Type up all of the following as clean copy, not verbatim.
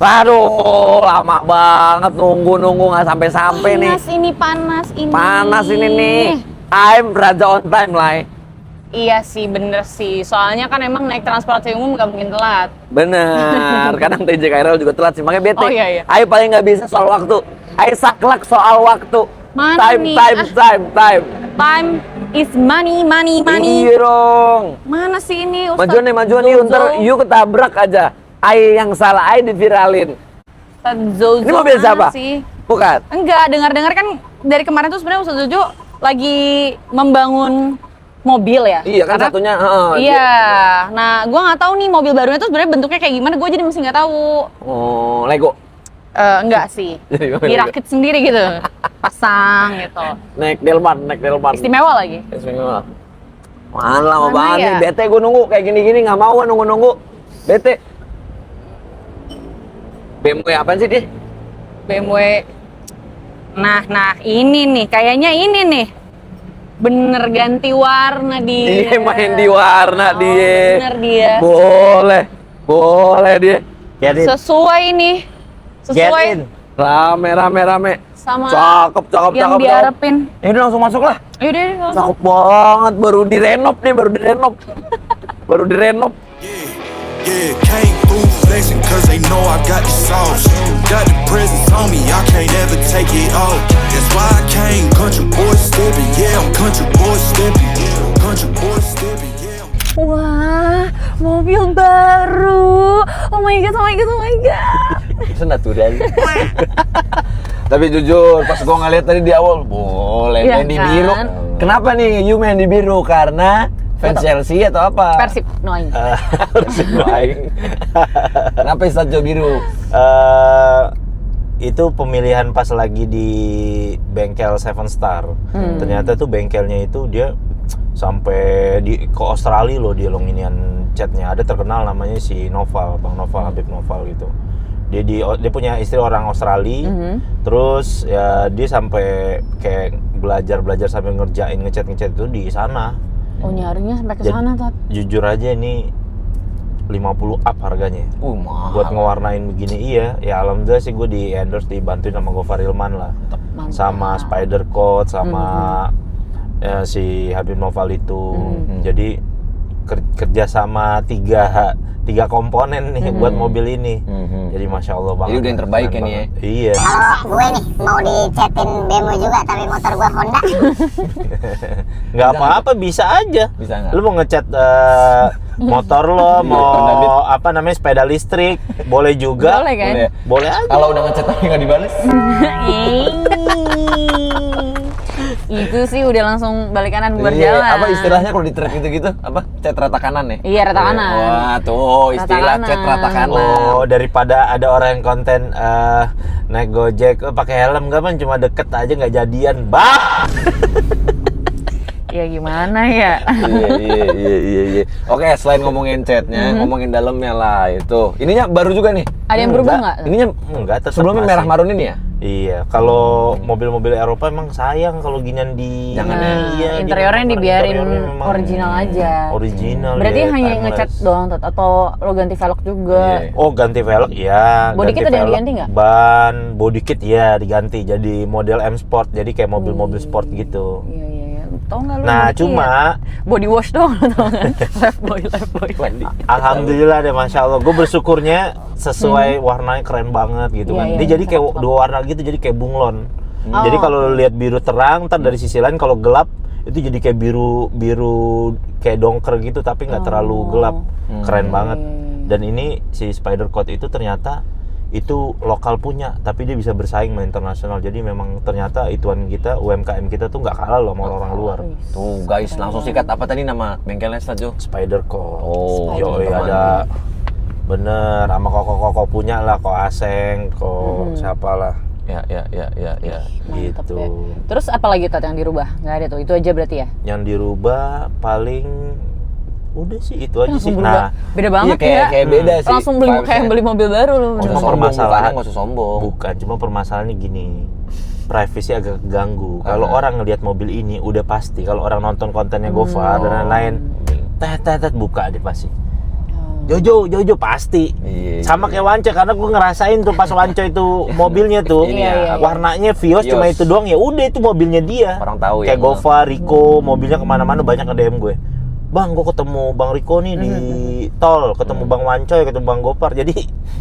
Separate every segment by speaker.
Speaker 1: Aduh, lama banget nunggu nggak sampai nih.
Speaker 2: Panas ini.
Speaker 1: Panas ini nih. I'm raja on time lah.
Speaker 2: Iya sih, bener sih. Soalnya kan emang naik transportasi umum nggak mungkin telat.
Speaker 1: Bener, kadang TJ KRL juga telat sih, makanya bete.
Speaker 2: Oh, iya.
Speaker 1: Ayo paling nggak bisa soal waktu. Ayo saklek soal waktu.
Speaker 2: Mana
Speaker 1: time,
Speaker 2: nih?
Speaker 1: time.
Speaker 2: Time is money.
Speaker 1: Iya dong.
Speaker 2: Mana sih ini Ustaz?
Speaker 1: Majuan nih, ntar you ketabrak aja. Ayo yang salah, ayo diviralin.
Speaker 2: Ustaz Zozo.
Speaker 1: Ini mobil siapa?
Speaker 2: Sih?
Speaker 1: Bukan.
Speaker 2: Enggak, dengar kan dari kemarin tuh sebenarnya Ustaz Jojo lagi membangun mobil ya.
Speaker 1: Iya kan satunya.
Speaker 2: Iya. Nah, gua nggak tahu nih mobil barunya tuh sebenarnya bentuknya kayak gimana. Gua jadi masih nggak tahu.
Speaker 1: Oh, Lego.
Speaker 2: Enggak sih. Dirakit sendiri gitu. Pasang gitu.
Speaker 1: Naik delman.
Speaker 2: Istimewa lagi.
Speaker 1: Istimewa. Mana lama
Speaker 2: Mana
Speaker 1: banget
Speaker 2: ya?
Speaker 1: nih, bete gue nunggu kayak gini-gini, nggak mau nunggu. Bete. BMW apaan sih dia?
Speaker 2: BMW. Nah, ini nih, kayaknya ini nih. Bener ganti warna dia.
Speaker 1: Iya, main di warna dia.
Speaker 2: Bener dia.
Speaker 1: Boleh dia.
Speaker 2: Sesuai nih. Sesuai
Speaker 1: Rame.
Speaker 2: sama
Speaker 1: Cakep.
Speaker 2: yang diharapin.
Speaker 1: Ini langsung masuk lah.
Speaker 2: Yaudah,
Speaker 1: Cakep banget, baru direnov.
Speaker 3: Yeah, came through flexing cause they know I got the sauce. Got the presents on me, I can't ever take it off. That's why I came country boy stepping, yeah, I'm country boy stepping. Yeah.
Speaker 2: Wah, mobil baru. Oh my god.
Speaker 1: Itu natural. Tapi jujur, pas gua ngeliat tadi di awal, boleh
Speaker 2: Iya
Speaker 1: main di
Speaker 2: kan?
Speaker 1: biru. Kenapa nih you main di biru? Karena fans Chelsea atau apa?
Speaker 2: Persib, no aing.
Speaker 1: Persib aing. Kenapa Istajo biru?
Speaker 4: Itu pemilihan pas lagi di bengkel Seven Star. Ternyata tuh bengkelnya itu dia sampai ke Australia loh, dia longinian catnya. Ada terkenal namanya si Noval, Bang Noval, Habib Noval gitu. Dia punya istri orang Australia. Terus ya dia sampai kayak belajar sampai ngecat itu di sana.
Speaker 2: Oh, nyarinya sampai ke sana, Tat.
Speaker 4: Jujur aja ini 50 up harganya.
Speaker 1: Mahal.
Speaker 4: Buat ngewarnain begini iya. Ya alhamdulillah sih gue di endorse, dibantuin sama Gofar Hilman lah.
Speaker 2: Mantap.
Speaker 4: Sama Spider Code sama si Habib Noval itu. Jadi kerja sama tiga komponen nih buat mobil ini. Jadi masya Allah banget.
Speaker 1: Jadi udah yang terbaik ya nih ya?
Speaker 4: Iya.
Speaker 5: Kalau gue nih mau dicetin BMW juga tapi motor gue Honda.
Speaker 4: Nggak apa-apa, bisa aja.
Speaker 1: Bisa nggak?
Speaker 4: Lu mau ngecat motor lo, mau apa namanya sepeda listrik, boleh juga.
Speaker 2: Boleh kan?
Speaker 4: Boleh aja.
Speaker 1: Kalau udah ngechat tapi nggak dibales.
Speaker 2: Itu sih udah langsung balik kanan bubar jalan.
Speaker 1: Apa istilahnya kalau di trek gitu-gitu? Apa? Cat rata kanan ya?
Speaker 2: Iya, rata kanan.
Speaker 1: Wah, tuh istilah
Speaker 2: Rata
Speaker 1: cat rata
Speaker 2: kanan.
Speaker 1: kanan.
Speaker 4: Oh, daripada ada orang yang konten naik Gojek pakai helm, gak, cuma deket aja nggak jadian, bah.
Speaker 2: Ya gimana ya?
Speaker 1: Iya. Oke, selain ngomongin catnya, ngomongin dalamnya lah itu. Ininya baru juga nih.
Speaker 2: Ada yang berubah nggak?
Speaker 1: Ininya
Speaker 4: Enggak, tetap
Speaker 1: sebelumnya
Speaker 4: masih.
Speaker 1: merah marun ini ya?
Speaker 4: Iya, kalau mobil-mobil Eropa emang sayang kalau ginian di
Speaker 1: Jangan
Speaker 4: iya,
Speaker 2: interiornya
Speaker 4: jadi
Speaker 2: dibiarin
Speaker 4: interiornya memang
Speaker 2: original aja.
Speaker 4: Original.
Speaker 2: Berarti
Speaker 4: ya,
Speaker 2: hanya
Speaker 4: timeless.
Speaker 2: ngecat doang, Tat? Atau lo ganti velg juga?
Speaker 1: Iya.
Speaker 4: Oh, ganti velg ya.
Speaker 2: Body
Speaker 4: ganti
Speaker 2: kit ada yang
Speaker 4: velg.
Speaker 2: diganti nggak?
Speaker 4: Ban, body kit ya diganti jadi model M Sport. Jadi kayak mobil-mobil sport gitu.
Speaker 2: Iya. Tau nggak lo?
Speaker 4: Nah,
Speaker 2: body kit?
Speaker 4: cuma
Speaker 2: body wash doang, lo tau kan? Left boy.
Speaker 4: alhamdulillah deh, masya Allah. Gue bersyukurnya sesuai warnanya keren banget gitu kan.
Speaker 2: Iya,
Speaker 4: Dia jadi kayak dua warna gitu, jadi kayak bunglon. Jadi kalau lu lihat biru terang, ntar dari sisi lain kalau gelap itu jadi kayak biru kayak dongker gitu, tapi nggak terlalu gelap. Keren banget. Dan ini si Spider Code itu ternyata itu lokal punya, tapi dia bisa bersaing sama internasional. Jadi memang ternyata ituan kita, UMKM kita tuh nggak kalah loh sama orang luar.
Speaker 1: Tuh guys, langsung sikat apa tadi nama bengkelnya Stajo?
Speaker 4: Spider Code.
Speaker 1: Oh,
Speaker 4: Yoi, ada bener sama koko punya lah, Ko Aseng, Ko siapa lah.
Speaker 1: Ya.
Speaker 2: Mantep
Speaker 4: Gitu.
Speaker 2: ya. Terus apa lagi, Tat, yang dirubah? Nggak ada tuh, itu aja berarti ya?
Speaker 4: Yang dirubah paling udah sih itu aja sih.
Speaker 2: Langsung
Speaker 4: Nah,
Speaker 2: beda banget
Speaker 1: kayak beda sih.
Speaker 2: Langsung kayak beli mobil baru lo.
Speaker 1: Nggak
Speaker 4: Cuma
Speaker 1: usah
Speaker 4: permasalahan-
Speaker 1: nggak usah sombong.
Speaker 4: bukan, cuma permasalahannya gini. Privacy agak keganggu. Kalau orang ngelihat mobil ini udah pasti, kalau orang nonton kontennya Gofar dan lain-lain, tet buka deh pasti. Jojo pasti.
Speaker 1: Iya,
Speaker 4: Sama
Speaker 1: iya.
Speaker 4: kayak Wanco, karena gue ngerasain tuh pas Wanco itu mobilnya tuh,
Speaker 2: Iya.
Speaker 4: warnanya Vios cuma
Speaker 1: Vios.
Speaker 4: itu doang, ya udah itu mobilnya dia.
Speaker 1: Orang tahu
Speaker 4: kayak
Speaker 1: ya.
Speaker 4: Gova, Rico, mobilnya kemana-mana banyak nge-DM gue. Bang, gue ketemu Bang Rico nih di tol, ketemu Bang Wancoy, ketemu Bang Gopar, jadi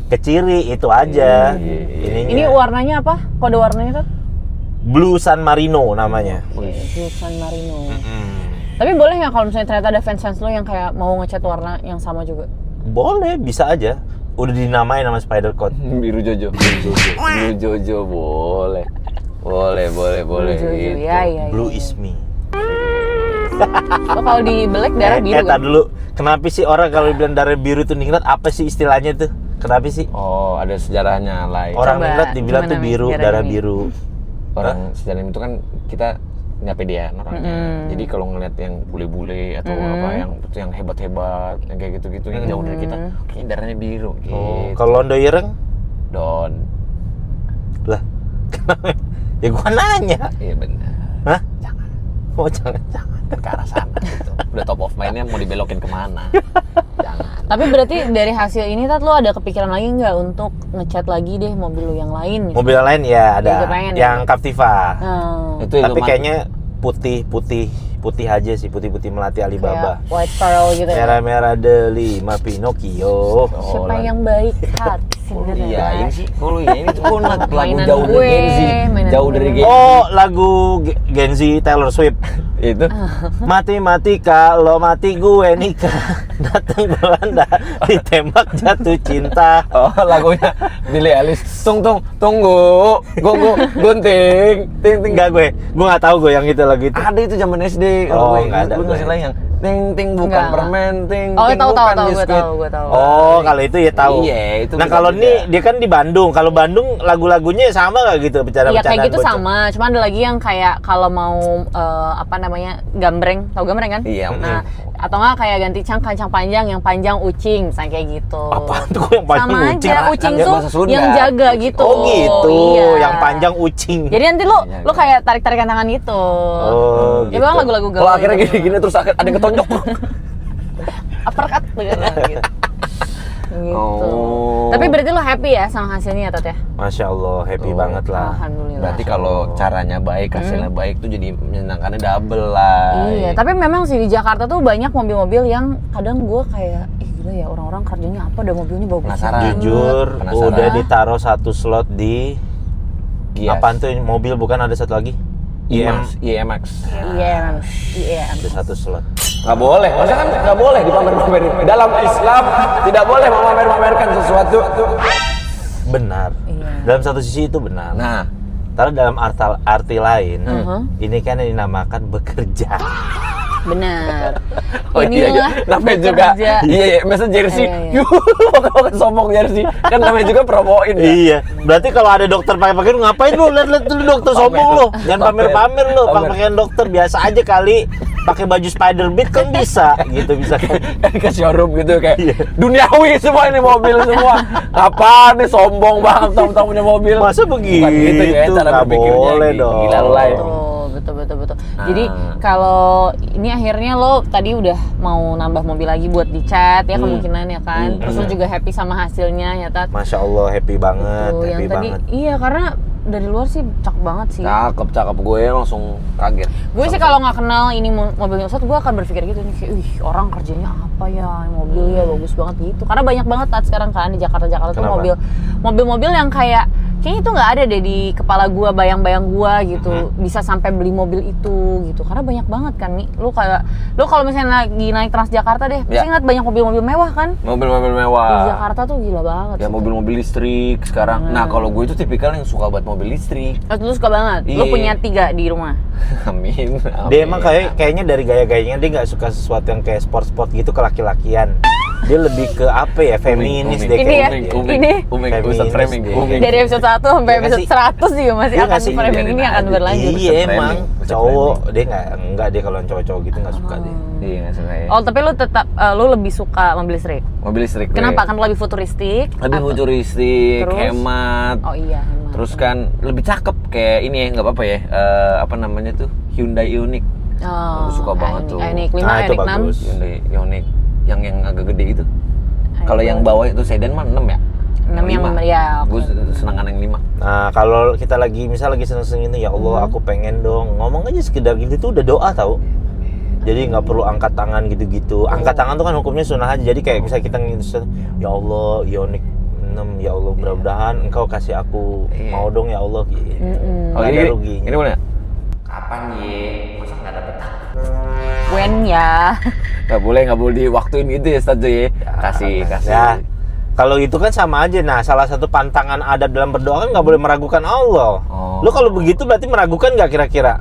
Speaker 4: keciri itu aja.
Speaker 1: Iya.
Speaker 2: Ini warnanya apa? Kode warnanya kan?
Speaker 4: Blue San Marino namanya.
Speaker 2: Blue San Marino. Tapi boleh nggak kalau misalnya ternyata ada fans lo yang kayak mau ngecat warna yang sama juga?
Speaker 4: Boleh, bisa aja. Udah dinamain nama Spider Code.
Speaker 1: Biru Jojo. Biru Jojo boleh. Boleh.
Speaker 2: Blue Jojo,
Speaker 1: Gitu.
Speaker 2: ya.
Speaker 4: Blue is me.
Speaker 2: Lo kalau di Black darah biru
Speaker 4: tar
Speaker 2: kan?
Speaker 4: dulu. Kenapa sih orang kalau bilang darah biru tuh ningrat? Apa sih istilahnya tuh? Kenapa sih?
Speaker 1: Oh, ada sejarahnya lain.
Speaker 4: Orang
Speaker 2: Coba,
Speaker 4: ningrat dibilang
Speaker 2: gimana
Speaker 4: tuh
Speaker 2: nih
Speaker 4: biru,
Speaker 2: sejarahnya
Speaker 4: darah
Speaker 2: nih?
Speaker 4: biru.
Speaker 1: Orang sejarah itu kan kita nggak pedean orangnya. Jadi kalau ngeliat yang bule-bule atau apa yang hebat-hebat, yang kayak gitu-gitu yang jauh dari kita, kayaknya darahnya biru. Gitu.
Speaker 4: Oh, kalau Londo Ireng?
Speaker 1: Don.
Speaker 4: Lah, kenapa? Ya gua nanya.
Speaker 1: Iya benar.
Speaker 4: Hah?
Speaker 1: Jangan
Speaker 4: Oh, jangan.
Speaker 1: ke arah sana gitu. Udah top of mind-nya mau dibelokin kemana? Jangan.
Speaker 2: Tapi berarti dari hasil ini Tat, lo ada kepikiran lagi nggak untuk ngecat lagi deh mobil lo yang lain?
Speaker 4: Mobil yang lain ya ada.
Speaker 2: Juga pengen,
Speaker 4: Yang Captiva.
Speaker 2: Hmm,
Speaker 1: Itu
Speaker 4: Tapi
Speaker 1: Illuman-
Speaker 4: kayaknya putih aja sih, putih-putih melati Alibaba.
Speaker 2: kayak White Pearl gitu ya.
Speaker 4: Merah-merah delima Pinocchio.
Speaker 2: Siapa
Speaker 1: lah.
Speaker 2: yang baik hati?
Speaker 1: Iya, ini sih. Kalau ini tuh kalau lagu
Speaker 2: Mainan
Speaker 1: jauh
Speaker 2: gue,
Speaker 1: dari Gen Z,
Speaker 2: mainan
Speaker 1: jauh
Speaker 2: gue.
Speaker 1: dari Gen Z.
Speaker 4: Oh, lagu Gen Z Taylor Swift.
Speaker 1: Itu.
Speaker 4: Mati kalau mati gue nikah. Datang Belanda ditembak jatuh cinta.
Speaker 1: Oh, lagunya Billie Eilish. Tunggu. Gunting. Ting.
Speaker 4: Enggak gue nggak tahu gue yang itu lagu itu.
Speaker 1: Ada itu zaman SD.
Speaker 4: Oh,
Speaker 1: gue
Speaker 4: nggak ada
Speaker 1: gue
Speaker 4: gue.
Speaker 1: ngasih lain yang ting bukan
Speaker 2: Nggak.
Speaker 1: permen, ting
Speaker 2: Oh,
Speaker 1: ting
Speaker 2: tahu,
Speaker 1: bukan
Speaker 2: gue
Speaker 1: biskuit.
Speaker 2: tahu.
Speaker 4: Oh, kalau itu ya tahu.
Speaker 1: Iya, itu
Speaker 4: Nah,
Speaker 1: beda-beda.
Speaker 4: kalau ini dia kan di Bandung. Kalau Bandung lagu-lagunya sama nggak gitu bicara
Speaker 2: Iya kayak gitu sama, cuma ada lagi yang kayak kalau mau apa namanya gambreng, tahu gambreng kan?
Speaker 1: Iya.
Speaker 2: Nah, atau nggak kayak ganti kancang panjang, yang panjang ucing, misalnya kayak gitu.
Speaker 4: Apaan tuh yang panjang
Speaker 2: Sama
Speaker 4: ucing?
Speaker 2: aja, ucing
Speaker 1: Kan
Speaker 2: tuh
Speaker 1: bahasa Sunda.
Speaker 2: yang jaga gitu.
Speaker 4: Oh gitu,
Speaker 2: Iya.
Speaker 4: yang panjang ucing.
Speaker 2: Jadi nanti lo kayak tarik-tarikan tangan gitu.
Speaker 4: Oh,
Speaker 2: Ya
Speaker 4: gitu.
Speaker 2: bang lagu-lagu gaul.
Speaker 1: Kalau akhirnya
Speaker 2: gitu.
Speaker 1: gini terus ada yang ketonjok.
Speaker 2: Uppercut gitu. Gitu.
Speaker 1: Oh.
Speaker 2: Tapi berarti lo happy ya sama hasilnya ya, Tat ya?
Speaker 4: Masya Allah, happy banget lah.
Speaker 2: Alhamdulillah.
Speaker 1: Berarti kalau caranya baik, hasilnya baik tuh jadi menyenangkannya double lah.
Speaker 2: Iya, tapi memang sih di Jakarta tuh banyak mobil-mobil yang kadang gue kayak, ih gila ya orang-orang kerjanya apa, dan mobilnya bagus.
Speaker 1: Penasaran.
Speaker 4: Jujur,
Speaker 1: Penasaran.
Speaker 4: udah ditaruh satu slot di
Speaker 1: Gias.
Speaker 4: apaan tuh mobil, bukan ada satu lagi?
Speaker 1: IMAX.
Speaker 2: Iya,
Speaker 4: Ada satu slot.
Speaker 1: Nggak boleh, masa kan nggak boleh dipamer-pamerin. Dalam Islam tidak boleh memamer-pamerkan sesuatu.
Speaker 4: Benar.
Speaker 2: Iya.
Speaker 4: Dalam satu sisi itu benar.
Speaker 1: Nah,
Speaker 4: Tapi dalam arti lain,
Speaker 2: Uh-huh.
Speaker 4: ini kan yang dinamakan bekerja.
Speaker 2: Benar.
Speaker 1: oh iya, namanya juga,
Speaker 2: bekerja.
Speaker 1: iya, masa jersey,
Speaker 2: Iya.
Speaker 1: Pakai sombong jersey, kan namanya juga promoin ya.
Speaker 4: Iya, berarti kalau ada dokter pakai lu ngapain lu? Lihat dulu dokter sombong lu. Jangan pamer-pamer lu,
Speaker 1: Pamer.
Speaker 4: pakaian dokter biasa aja kali. Pakai baju Spider-Bit kan bisa, gitu bisa kan.
Speaker 1: Kan ke showroom gitu kayak
Speaker 4: Iya.
Speaker 1: duniawi semua ini mobil semua. Apaan nih sombong banget tahu-tahu punya mobil.
Speaker 4: Masa begitu?
Speaker 1: Bukan gitu ya cara
Speaker 4: Nggak
Speaker 1: berpikirnya.
Speaker 4: boleh dong.
Speaker 1: Gila lu lah.
Speaker 2: Betul. Jadi kalau ini akhirnya lo tadi udah mau nambah mobil lagi buat dicat ya kemungkinan ya kan. Terus lo juga happy sama hasilnya ya Tat.
Speaker 4: Masya Allah, happy banget,
Speaker 2: Tuh, yang
Speaker 4: happy
Speaker 2: tadi
Speaker 4: banget.
Speaker 2: iya karena dari luar sih cakep banget sih.
Speaker 1: Cakep gue langsung kaget.
Speaker 2: Gue sih kalau nggak kenal ini mobilnya Ustadz, gue akan berpikir gitu nih kayak, wih orang kerjanya apa ya, mobil ya bagus banget gitu. Karena banyak banget Tat sekarang kan di Jakarta tuh
Speaker 4: Kenapa?
Speaker 2: mobil-mobil yang kayaknya itu nggak ada deh di kepala gue, bayang-bayang gue gitu, bisa sampai beli mobil itu gitu. Karena banyak banget kan nih, lu kalau misalnya lagi naik Transjakarta deh, pasti ngeliat banyak mobil-mobil mewah kan.
Speaker 1: Mobil-mobil
Speaker 2: Di
Speaker 1: mewah.
Speaker 2: Jakarta tuh gila banget.
Speaker 1: Ya
Speaker 2: sih.
Speaker 1: mobil-mobil listrik sekarang. Nah kalau gue itu tipikal yang suka buat mobil listrik.
Speaker 2: Lu suka banget. Lu
Speaker 1: Iya.
Speaker 2: punya 3 di rumah.
Speaker 1: Amin.
Speaker 4: Dia emang kayaknya dari gaya-gayanya dia nggak suka sesuatu yang kayak sport-sport gitu ke laki-lakian. Dia lebih ke apa ya, feminis deh
Speaker 2: Ini
Speaker 4: kayaknya.
Speaker 2: ya, ini.
Speaker 1: Uming,
Speaker 4: Feminis
Speaker 1: Ustadz framing.
Speaker 4: deh.
Speaker 1: Uming.
Speaker 2: Dari episode 1 sampai
Speaker 4: Iya nggak
Speaker 2: episode
Speaker 4: sih?
Speaker 2: 100 juga masih
Speaker 4: Iya
Speaker 2: akan
Speaker 4: nggak sih?
Speaker 2: framing ini akan berlanjut.
Speaker 4: Iya
Speaker 1: Bisa
Speaker 4: emang
Speaker 1: framing, bisa
Speaker 4: cowok dia nggak dia kalau cowok-cowok gitu nggak suka deh.
Speaker 1: Iya nggak suka ya.
Speaker 2: Oh, tapi lu tetap lu lebih suka mobil listrik.
Speaker 1: Mobil listrik. gue.
Speaker 2: Kenapa? Kan lebih futuristik.
Speaker 1: Lebih futuristik,
Speaker 2: Terus?
Speaker 1: hemat.
Speaker 2: Oh iya, hemat.
Speaker 1: Terus kan lebih cakep kayak ini ya, nggak apa-apa ya. Apa namanya tuh? Hyundai Ioniq.
Speaker 2: Oh,
Speaker 1: Aku suka banget tuh.
Speaker 2: Ioniq 5,
Speaker 4: Nah, itu
Speaker 2: Ioniq 6.
Speaker 4: bagus.
Speaker 1: Hyundai Ioniq yang agak gede itu. Kalau yang bawah itu sedan mah 6 ya?
Speaker 2: 6 yang ya.
Speaker 1: Gue senangan yang 5.
Speaker 4: Nah, kalau kita lagi seneng-seneng itu, ya Allah aku pengen dong. Ngomong aja sekedar gitu tuh udah doa tau. Jadi nggak perlu angkat tangan gitu-gitu. Angkat tangan tuh kan hukumnya sunnah aja. Jadi kayak bisa kita gitu, ya Allah, Ioniq 6, ya Allah mudah-mudahan engkau kasih aku, mau dong ya Allah gitu.
Speaker 1: Kalau
Speaker 4: Nggak ada
Speaker 1: ini
Speaker 4: ruginya.
Speaker 1: ini boleh nggak? Kapan ye? Masa nggak dapet?
Speaker 2: When ya.
Speaker 1: Nggak boleh diwaktuin gitu ya Ustaz ya. Kasih.
Speaker 4: Ya, kalau itu kan sama aja. Nah, salah satu pantangan adab dalam berdoa kan nggak boleh meragukan Allah.
Speaker 1: Oh.
Speaker 4: Lu kalau begitu berarti meragukan nggak kira-kira?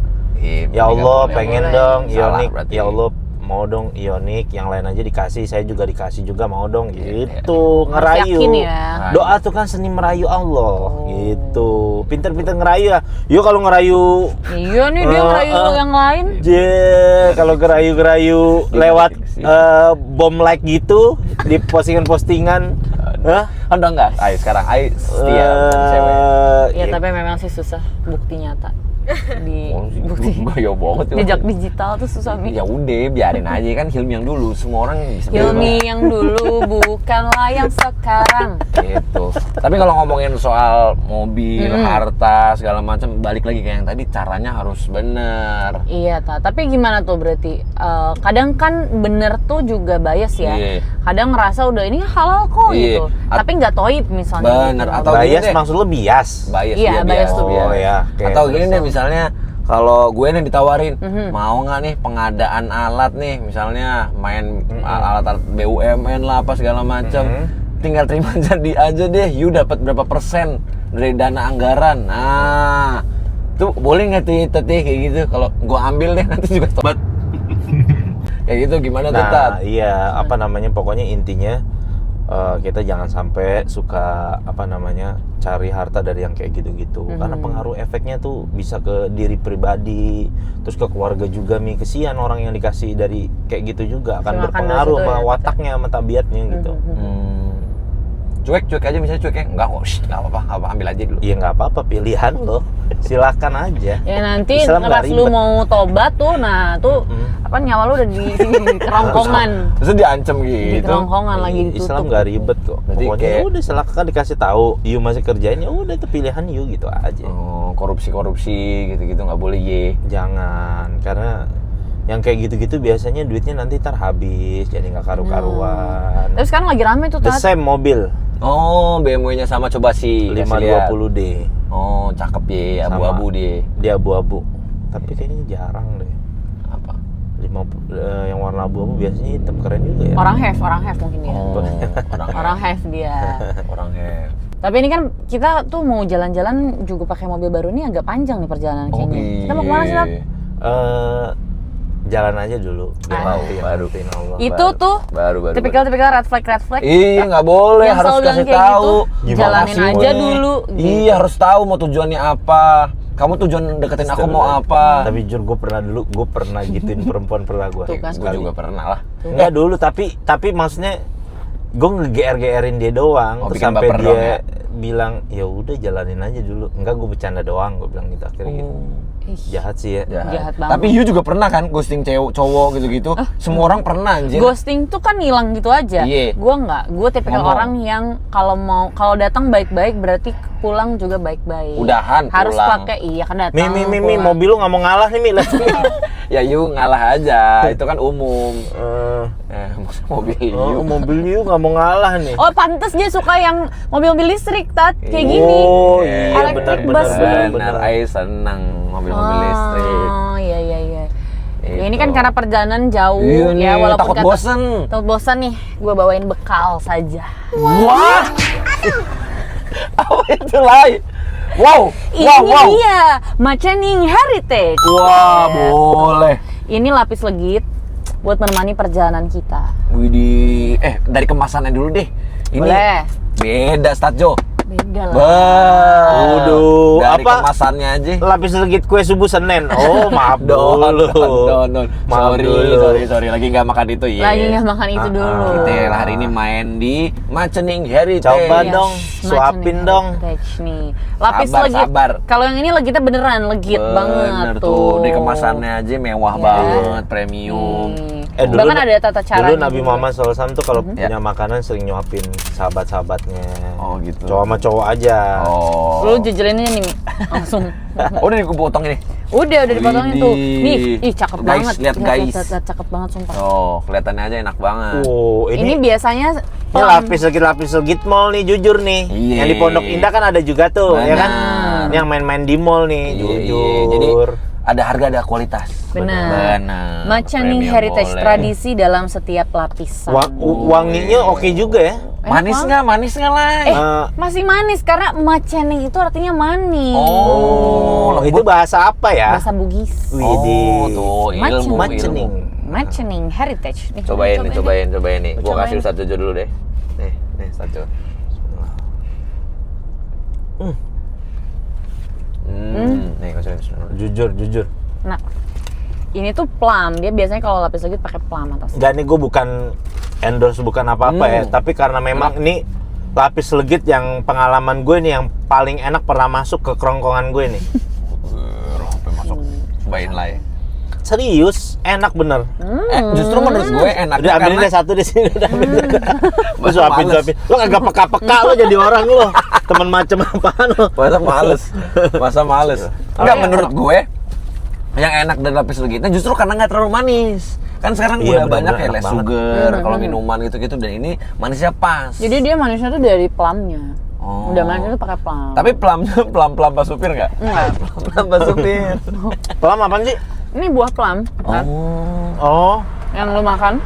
Speaker 4: Ya Allah, pengen dong Ioniq. Ya Allah, mau dong Ioniq. Yang lain aja dikasih, saya juga dikasih juga, mau dong gitu. Ngerayu.
Speaker 2: Yakin ya.
Speaker 4: Doa tuh kan seni merayu Allah. Gitu. Pinter-pinter ngerayu ya. Yuk kalau ngerayu.
Speaker 2: Iya nih dia ngerayu yang lain.
Speaker 4: Kalau ngerayu-ngerayu lewat bom like gitu di postingan-postingan. Hah?
Speaker 1: Udah enggak? Ayo sekarang, ayo setia dengan cewek.
Speaker 2: Ya tapi memang sih susah bukti nyata. Di bukti
Speaker 1: Gaya banget
Speaker 2: jejak digital tuh susah nih.
Speaker 1: Ya udah, biarin aja kan Hilmi yang dulu. Semua orang bisa
Speaker 2: Hilmi yang dulu bukanlah yang sekarang.
Speaker 1: gitu. Tapi kalau ngomongin soal mobil, harta, segala macam, balik lagi kayak yang tadi, caranya harus bener.
Speaker 2: Iya, tapi gimana tuh berarti? Kadang kan bener tuh juga bias ya.
Speaker 1: Iya.
Speaker 2: Kadang ngerasa udah ini halal kok
Speaker 1: Iya.
Speaker 2: gitu. Tapi nggak toib misalnya.
Speaker 1: Bener.
Speaker 2: Gitu.
Speaker 1: Atau gini
Speaker 4: Bias
Speaker 1: deh.
Speaker 4: maksud lu bias?
Speaker 1: Bias,
Speaker 2: Iya,
Speaker 1: dia
Speaker 2: bias tuh.
Speaker 4: Oh ya. Oke.
Speaker 1: Atau gini deh, misalnya kalau gue nih ditawarin, mau nggak nih pengadaan alat nih, misalnya main alat-alat BUMN lah apa segala macam, tinggal terima jadi aja deh, you dapat berapa persen dari dana anggaran. Nah, tuh boleh nggak teteh kayak gitu? Kalau gue ambil deh nanti juga tobat. Kayak gitu gimana tuh, Tat?
Speaker 4: Nah, iya, apa namanya, pokoknya intinya kita jangan sampai suka cari harta dari yang kayak gitu-gitu, karena pengaruh efeknya tuh bisa ke diri pribadi, terus ke keluarga juga. Kesian orang yang dikasih dari kayak gitu juga akan
Speaker 2: Makan
Speaker 4: berpengaruh
Speaker 2: dari situ
Speaker 4: sama
Speaker 2: ya,
Speaker 4: wataknya, sama tabiatnya gitu.
Speaker 1: Cuek aja misalnya, cuek ya enggak kok, nggak apa-apa, ambil aja dulu.
Speaker 4: Iya nggak apa-apa, pilihan lo, silakan aja.
Speaker 2: Ya nanti
Speaker 4: Islam nggak
Speaker 2: pas lu
Speaker 4: ribet.
Speaker 2: mau tobat tuh, nah tuh nyawa lu udah di kerongkongan.
Speaker 1: Terus diancam
Speaker 2: Di
Speaker 1: gitu.
Speaker 2: kerongkongan lagi ditutup.
Speaker 4: Islam nggak ribet kok.
Speaker 1: Berarti
Speaker 4: Pokoknya
Speaker 1: kayak-
Speaker 4: udah silakan dikasih tahu, you masih kerjain ya udah, itu pilihan you gitu aja.
Speaker 1: Oh, korupsi gitu-gitu nggak boleh ye.
Speaker 4: Jangan, karena yang kayak gitu-gitu biasanya duitnya nanti habis, jadi nggak karu-karuan.
Speaker 2: Tapi sekarang lagi rame tuh,
Speaker 4: The
Speaker 2: Tat.
Speaker 4: same mobil
Speaker 1: Oh, BMW-nya sama, coba sih. kasih lihat.
Speaker 4: 520D,
Speaker 1: Oh, cakep ye,
Speaker 4: Sama.
Speaker 1: abu-abu dia.
Speaker 4: dia abu-abu. Tapi kayaknya jarang deh.
Speaker 1: Apa?
Speaker 4: 50 yang warna abu-abu biasanya hitam, keren juga ya.
Speaker 2: Orang have mungkin dia.
Speaker 1: Oh,
Speaker 2: Orang have dia.
Speaker 1: orang have.
Speaker 2: Tapi ini kan kita tuh mau jalan-jalan juga pakai mobil baru ini agak panjang nih perjalanan kayaknya. Kita mau kemana sih, Tat?
Speaker 4: Jalan aja dulu. biar
Speaker 1: Tahu,
Speaker 4: ngertiin
Speaker 1: baru.
Speaker 4: Allah.
Speaker 2: Itu tuh
Speaker 1: Baru.
Speaker 2: tipikal red flag.
Speaker 1: Iya, nggak boleh,
Speaker 2: Yang
Speaker 1: harus
Speaker 2: selalu bilang
Speaker 1: kasih
Speaker 2: kayak
Speaker 1: tahu.
Speaker 2: gitu, jalanin
Speaker 1: Makasih,
Speaker 2: aja
Speaker 1: gue.
Speaker 2: dulu, gitu.
Speaker 1: Iya, harus tahu mau tujuannya apa. Kamu tujuan deketin aku mau apa?
Speaker 4: Tapi jujur gue pernah gituin perempuan, pernah gue.
Speaker 2: Tuh kan.
Speaker 1: Gue juga pernah lah.
Speaker 4: Enggak dulu, tapi maksudnya gue nge-GR-GR-in dia doang,
Speaker 1: Oh,
Speaker 4: terus
Speaker 1: bikin
Speaker 4: sampai
Speaker 1: baper
Speaker 4: dia
Speaker 1: dong ya?
Speaker 4: bilang ya udah jalanin aja dulu. Enggak, gue bercanda doang, gue bilang gitu akhirnya gitu.
Speaker 2: Ih,
Speaker 4: Jahat sih ya.
Speaker 2: Jahat banget.
Speaker 1: Tapi you juga pernah kan ghosting cowok gitu-gitu? Semua orang pernah anjir.
Speaker 2: ghosting tuh kan hilang gitu aja.
Speaker 1: Iya.
Speaker 2: Gua enggak. Gua tipikal
Speaker 1: Ngomong.
Speaker 2: orang yang kalau datang baik-baik berarti pulang juga baik-baik.
Speaker 1: Udahan
Speaker 2: Harus
Speaker 1: pulang.
Speaker 2: pakai kan datang.
Speaker 4: Mi,
Speaker 2: pulang.
Speaker 4: mobil lu nggak mau ngalah nih, Mi. Lihat.
Speaker 1: Ya you ngalah aja, itu kan umum. Maksudnya mobil you.
Speaker 4: Mobil you nggak mau ngalah nih.
Speaker 2: Oh, pantes dia suka yang mobil-mobil listrik, Tat. Kayak gini.
Speaker 4: Oh iya,
Speaker 2: Electric bus
Speaker 4: benar.
Speaker 1: Ay senang mobil-mobil listrik.
Speaker 2: Oh, iya. Ya, ini
Speaker 1: Gitu.
Speaker 2: kan karena perjalanan jauh
Speaker 1: Iya nih,
Speaker 2: ya, walaupun
Speaker 1: takut bosen.
Speaker 2: Takut bosan nih, gue bawain bekal saja.
Speaker 1: Wah. Apa itu Lai? Wow.
Speaker 2: Ini dia, Macening Heritage.
Speaker 1: Wah, boleh.
Speaker 2: Ini lapis legit buat menemani perjalanan kita.
Speaker 1: Widih, dari kemasannya dulu deh. Ini
Speaker 2: Boleh.
Speaker 1: beda, Statjo.
Speaker 2: Beda lah.
Speaker 1: Waduh,
Speaker 4: Waduh,
Speaker 1: Dari kemasannya aja.
Speaker 4: Lapis legit kue subuh Senin. Oh, maaf
Speaker 1: Don.
Speaker 4: Maaf
Speaker 1: Sorry. Lagi nggak makan itu ya.
Speaker 2: Lagi nggak makan itu dulu.
Speaker 1: Kita hari ini main di Macening Heritage.
Speaker 4: Coba
Speaker 2: Yes,
Speaker 4: dong, suapin
Speaker 2: Macening
Speaker 4: dong.
Speaker 2: Heritage nih. Lapis
Speaker 1: Sabar,
Speaker 2: legit.
Speaker 1: sabar.
Speaker 2: Kalau yang ini legitnya beneran legit banget
Speaker 1: Bener tuh. Di kemasannya aja mewah
Speaker 2: Ya.
Speaker 1: banget, premium.
Speaker 2: Bahkan ada tata cara.
Speaker 4: Dulu Nabi Muhammad SAW tuh kalau
Speaker 1: Ya.
Speaker 4: punya makanan sering nyuapin sahabat-sahabatnya.
Speaker 1: Oh, gitu.
Speaker 4: Cowok sama cowok aja.
Speaker 1: Oh.
Speaker 2: Lu jejelinnya nih langsung.
Speaker 1: Udah nih gue potong ini.
Speaker 2: Udah dipotongin tuh. Nih, ih cakep
Speaker 1: Guys,
Speaker 2: banget.
Speaker 1: lihat, guys.
Speaker 2: Lihat, cakep banget sumpah.
Speaker 1: Oh, kelihatannya aja enak banget.
Speaker 4: Oh,
Speaker 2: Ini
Speaker 4: ini
Speaker 2: biasanya
Speaker 4: lapis legit mall nih, jujur nih.
Speaker 1: Iya.
Speaker 4: Yang di Pondok Indah kan ada juga tuh, ya kan?
Speaker 1: Benar.
Speaker 4: Ini yang main-main di mall nih,
Speaker 1: Iya,
Speaker 4: jujur.
Speaker 1: Jadi ada harga ada kualitas.
Speaker 2: Benar. Macening
Speaker 1: Premium
Speaker 2: Heritage,
Speaker 1: boleh.
Speaker 2: tradisi dalam setiap lapisan.
Speaker 4: Wanginya oke juga ya.
Speaker 1: Manis nggak? Manis nggak lah?
Speaker 2: Masih manis karena Macening itu artinya manis.
Speaker 1: Oh,
Speaker 4: itu bahasa apa ya?
Speaker 2: Bahasa Bugis.
Speaker 4: Widih.
Speaker 1: tuh ilmu.
Speaker 4: Macening.
Speaker 2: Macening Heritage. Nih,
Speaker 1: Cobain nih. Nih, gua
Speaker 2: Cobain.
Speaker 1: kasih satu dulu deh. Nih satu. Nih kasih dulu.
Speaker 4: Jujur.
Speaker 2: Nah, ini tuh plum. Dia biasanya kalau lapis legit pakai plum atasnya.
Speaker 4: Enggak nih, gue bukan endorse, bukan apa-apa ya. Tapi karena memang ini lapis legit yang pengalaman gue nih yang paling enak pernah masuk ke kerongkongan gue nih.
Speaker 1: Sampai masuk. Cobain lah ya.
Speaker 4: Serius, enak bener.
Speaker 1: Justru menurut gue enak.
Speaker 4: Udah ambilin deh satu di sini udah. Lu suapin.
Speaker 1: Males.
Speaker 4: Lo kagak peka-peka lo jadi orang lo. Temen macem apaan lo?
Speaker 1: Masa males. Enggak, menurut gue yang enak dari lapis legitnya justru karena nggak terlalu manis. Kan sekarang
Speaker 4: Iya,
Speaker 1: udah banyak
Speaker 4: bener-bener
Speaker 1: ya
Speaker 4: enak
Speaker 1: less
Speaker 4: banget.
Speaker 1: sugar, kalau minuman gitu-gitu, dan ini manisnya pas.
Speaker 2: Jadi dia manisnya tuh dari plumnya.
Speaker 1: Oh.
Speaker 2: Udah manisnya tuh pakai plum.
Speaker 1: Tapi plumnya plum Pak Supir nggak?
Speaker 2: enggak.
Speaker 1: Plum Pak Supir.
Speaker 4: Pelam apaan sih?
Speaker 2: Ini buah plum. Kan?
Speaker 4: Oh,
Speaker 2: Yang lu makan.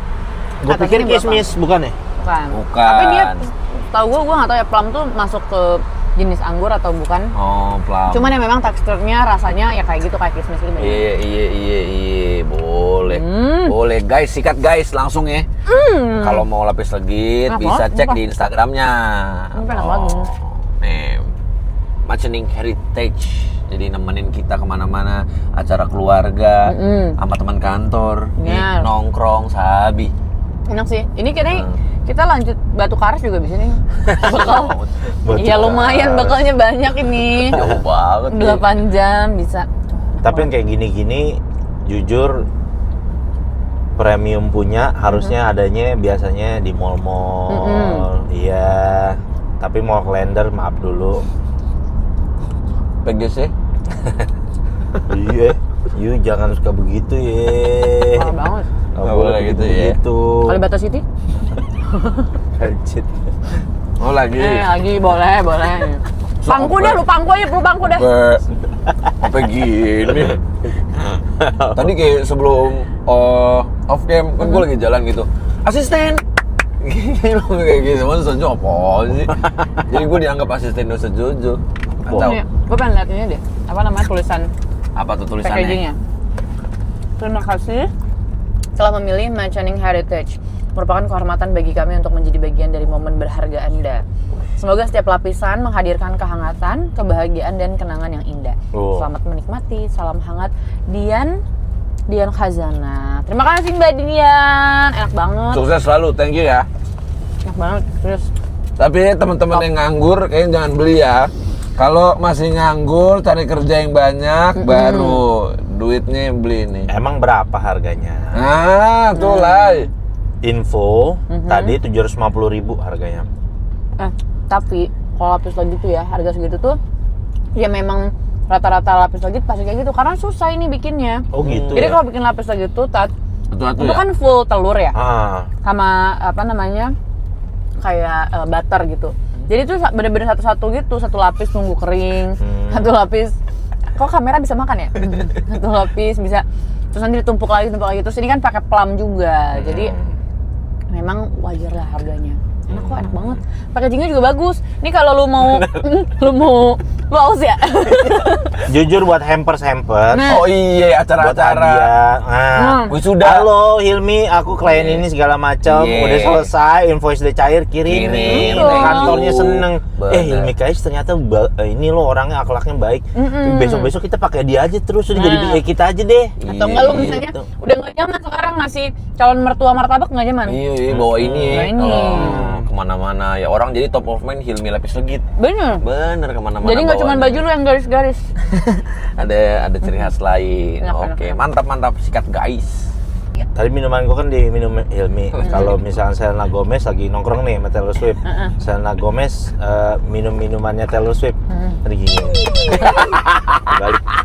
Speaker 4: gue
Speaker 2: Atasnya
Speaker 4: pikir
Speaker 2: buah
Speaker 4: kismis, bukan ya?
Speaker 2: Bukan.
Speaker 1: Bukan.
Speaker 2: Tapi dia tahu gue nggak tahu ya plum tuh masuk ke jenis anggur atau bukan.
Speaker 1: Oh, plum.
Speaker 2: Cuman ya memang teksturnya rasanya ya kayak gitu, kayak kismis gitu.
Speaker 1: Iya, boleh. Boleh guys, sikat guys langsung ya. Kalau mau lapis legit
Speaker 2: Enak
Speaker 1: bisa
Speaker 2: banget,
Speaker 1: cek
Speaker 2: sumpah.
Speaker 1: di Instagramnya.
Speaker 2: Ini enak banget.
Speaker 1: Nih, Macening Heritage. Jadi nemenin kita kemana-mana, acara keluarga, sama teman kantor,
Speaker 2: Benar.
Speaker 1: nongkrong, sabi.
Speaker 2: Enak sih. Ini kayaknya kita lanjut Batu Karas juga bisa nih. Bekal. Iya lumayan, bekalnya banyak ini.
Speaker 1: Jauh banget.
Speaker 2: 8 jam bisa.
Speaker 4: Tapi yang kayak gini-gini, jujur premium punya harusnya adanya biasanya di mall-mall. Iya. Tapi mall kalender maaf dulu.
Speaker 1: PGC.
Speaker 4: Iya. You jangan suka begitu ya.
Speaker 2: Parah banget.
Speaker 1: Nggak boleh gitu ya.
Speaker 4: Gitu.
Speaker 2: Kalibata City?
Speaker 4: Anjir.
Speaker 1: Oh lagi.
Speaker 2: Lagi boleh. Pangku deh, lu pangku aja, lu pangku deh.
Speaker 1: Sampai gini. Tadi kayak sebelum off cam kan gue lagi jalan gitu. Asisten. Gini loh kayak gitu. Masa Jojo apa sih? Jadi gue dianggap asisten dosa Jojo. Atau
Speaker 2: Nih, gue pengen liat ini deh. Apa namanya tulisan
Speaker 1: apa tuh tulisannya?
Speaker 2: packagingnya? Terima kasih telah memilih Macening Heritage. Merupakan kehormatan bagi kami untuk menjadi bagian dari momen berharga Anda. Semoga setiap lapisan menghadirkan kehangatan, kebahagiaan, dan kenangan yang indah.
Speaker 4: Oh.
Speaker 2: Selamat menikmati, salam hangat, Dian Khazana. Terima kasih Mbak Dian, enak banget,
Speaker 1: Sukses selalu, thank you ya.
Speaker 2: enak banget. Terus
Speaker 1: Tapi teman-teman yang nganggur kayaknya jangan beli ya. Kalau masih nganggur, cari kerja yang banyak, baru duitnya yang beli nih.
Speaker 4: Emang berapa harganya?
Speaker 1: Nah, tuh lah.
Speaker 4: Info tadi 750.000 harganya.
Speaker 2: tapi kalau lapis legit tuh ya harga segitu tuh ya memang rata-rata lapis legit pasti kayak gitu karena susah ini bikinnya.
Speaker 4: Oh gitu.
Speaker 2: Jadi
Speaker 4: ya?
Speaker 2: kalau bikin lapis legit tuh
Speaker 1: Satu-satu
Speaker 2: itu
Speaker 1: ya.
Speaker 2: kan full telur ya,
Speaker 4: Ah,
Speaker 2: sama apa namanya kayak butter gitu. Jadi tuh bener-bener satu-satu gitu, satu lapis nunggu kering, satu lapis. Kok kamera bisa makan ya? Satu lapis bisa, terus nanti ditumpuk lagi terus ini kan pakai plum juga, jadi memang wajar lah harganya. Enak kok, enak banget. Packagingnya juga bagus. Ini kalau lu mau Lu haus ya?
Speaker 4: Jujur buat hampers.
Speaker 2: Nah.
Speaker 1: Oh iya,
Speaker 4: Buat
Speaker 1: acara-acara.
Speaker 4: hadiah. Nah,
Speaker 1: Wisuda.
Speaker 4: halo Hilmi, aku klien ini segala macam.
Speaker 1: Iya.
Speaker 4: Udah selesai, invoice udah cair, kirimin.
Speaker 1: Kirim.
Speaker 4: Kantornya seneng.
Speaker 1: Bener.
Speaker 4: Hilmi guys, ternyata ini lo orangnya akhlaknya baik. Besok-besok kita pakai dia aja terus, udah jadi BA kita aja deh.
Speaker 2: Atau enggak lu misalnya
Speaker 4: Gitu.
Speaker 2: udah nggak zaman sekarang ngasih calon mertua martabak nggak zaman?
Speaker 1: Iya, bawa ini.
Speaker 2: Bawa ini.
Speaker 1: Kemana-mana ya orang jadi top of mind Hilmi Lapis Legit.
Speaker 2: Bener.
Speaker 1: Bener kemana-mana.
Speaker 2: Jadi nggak cuma
Speaker 1: bawanya.
Speaker 2: baju lu yang garis-garis.
Speaker 1: ada ciri khas lain.
Speaker 2: Enak,
Speaker 1: Oke,
Speaker 2: enak.
Speaker 1: mantap sikat guys.
Speaker 4: Tadi minuman gua kan diminum Hilmi. Kalau misalnya Selena Gomez lagi nongkrong nih sama Taylor Swift. Selena Gomez minum minumannya Taylor Swift. Tadi gini.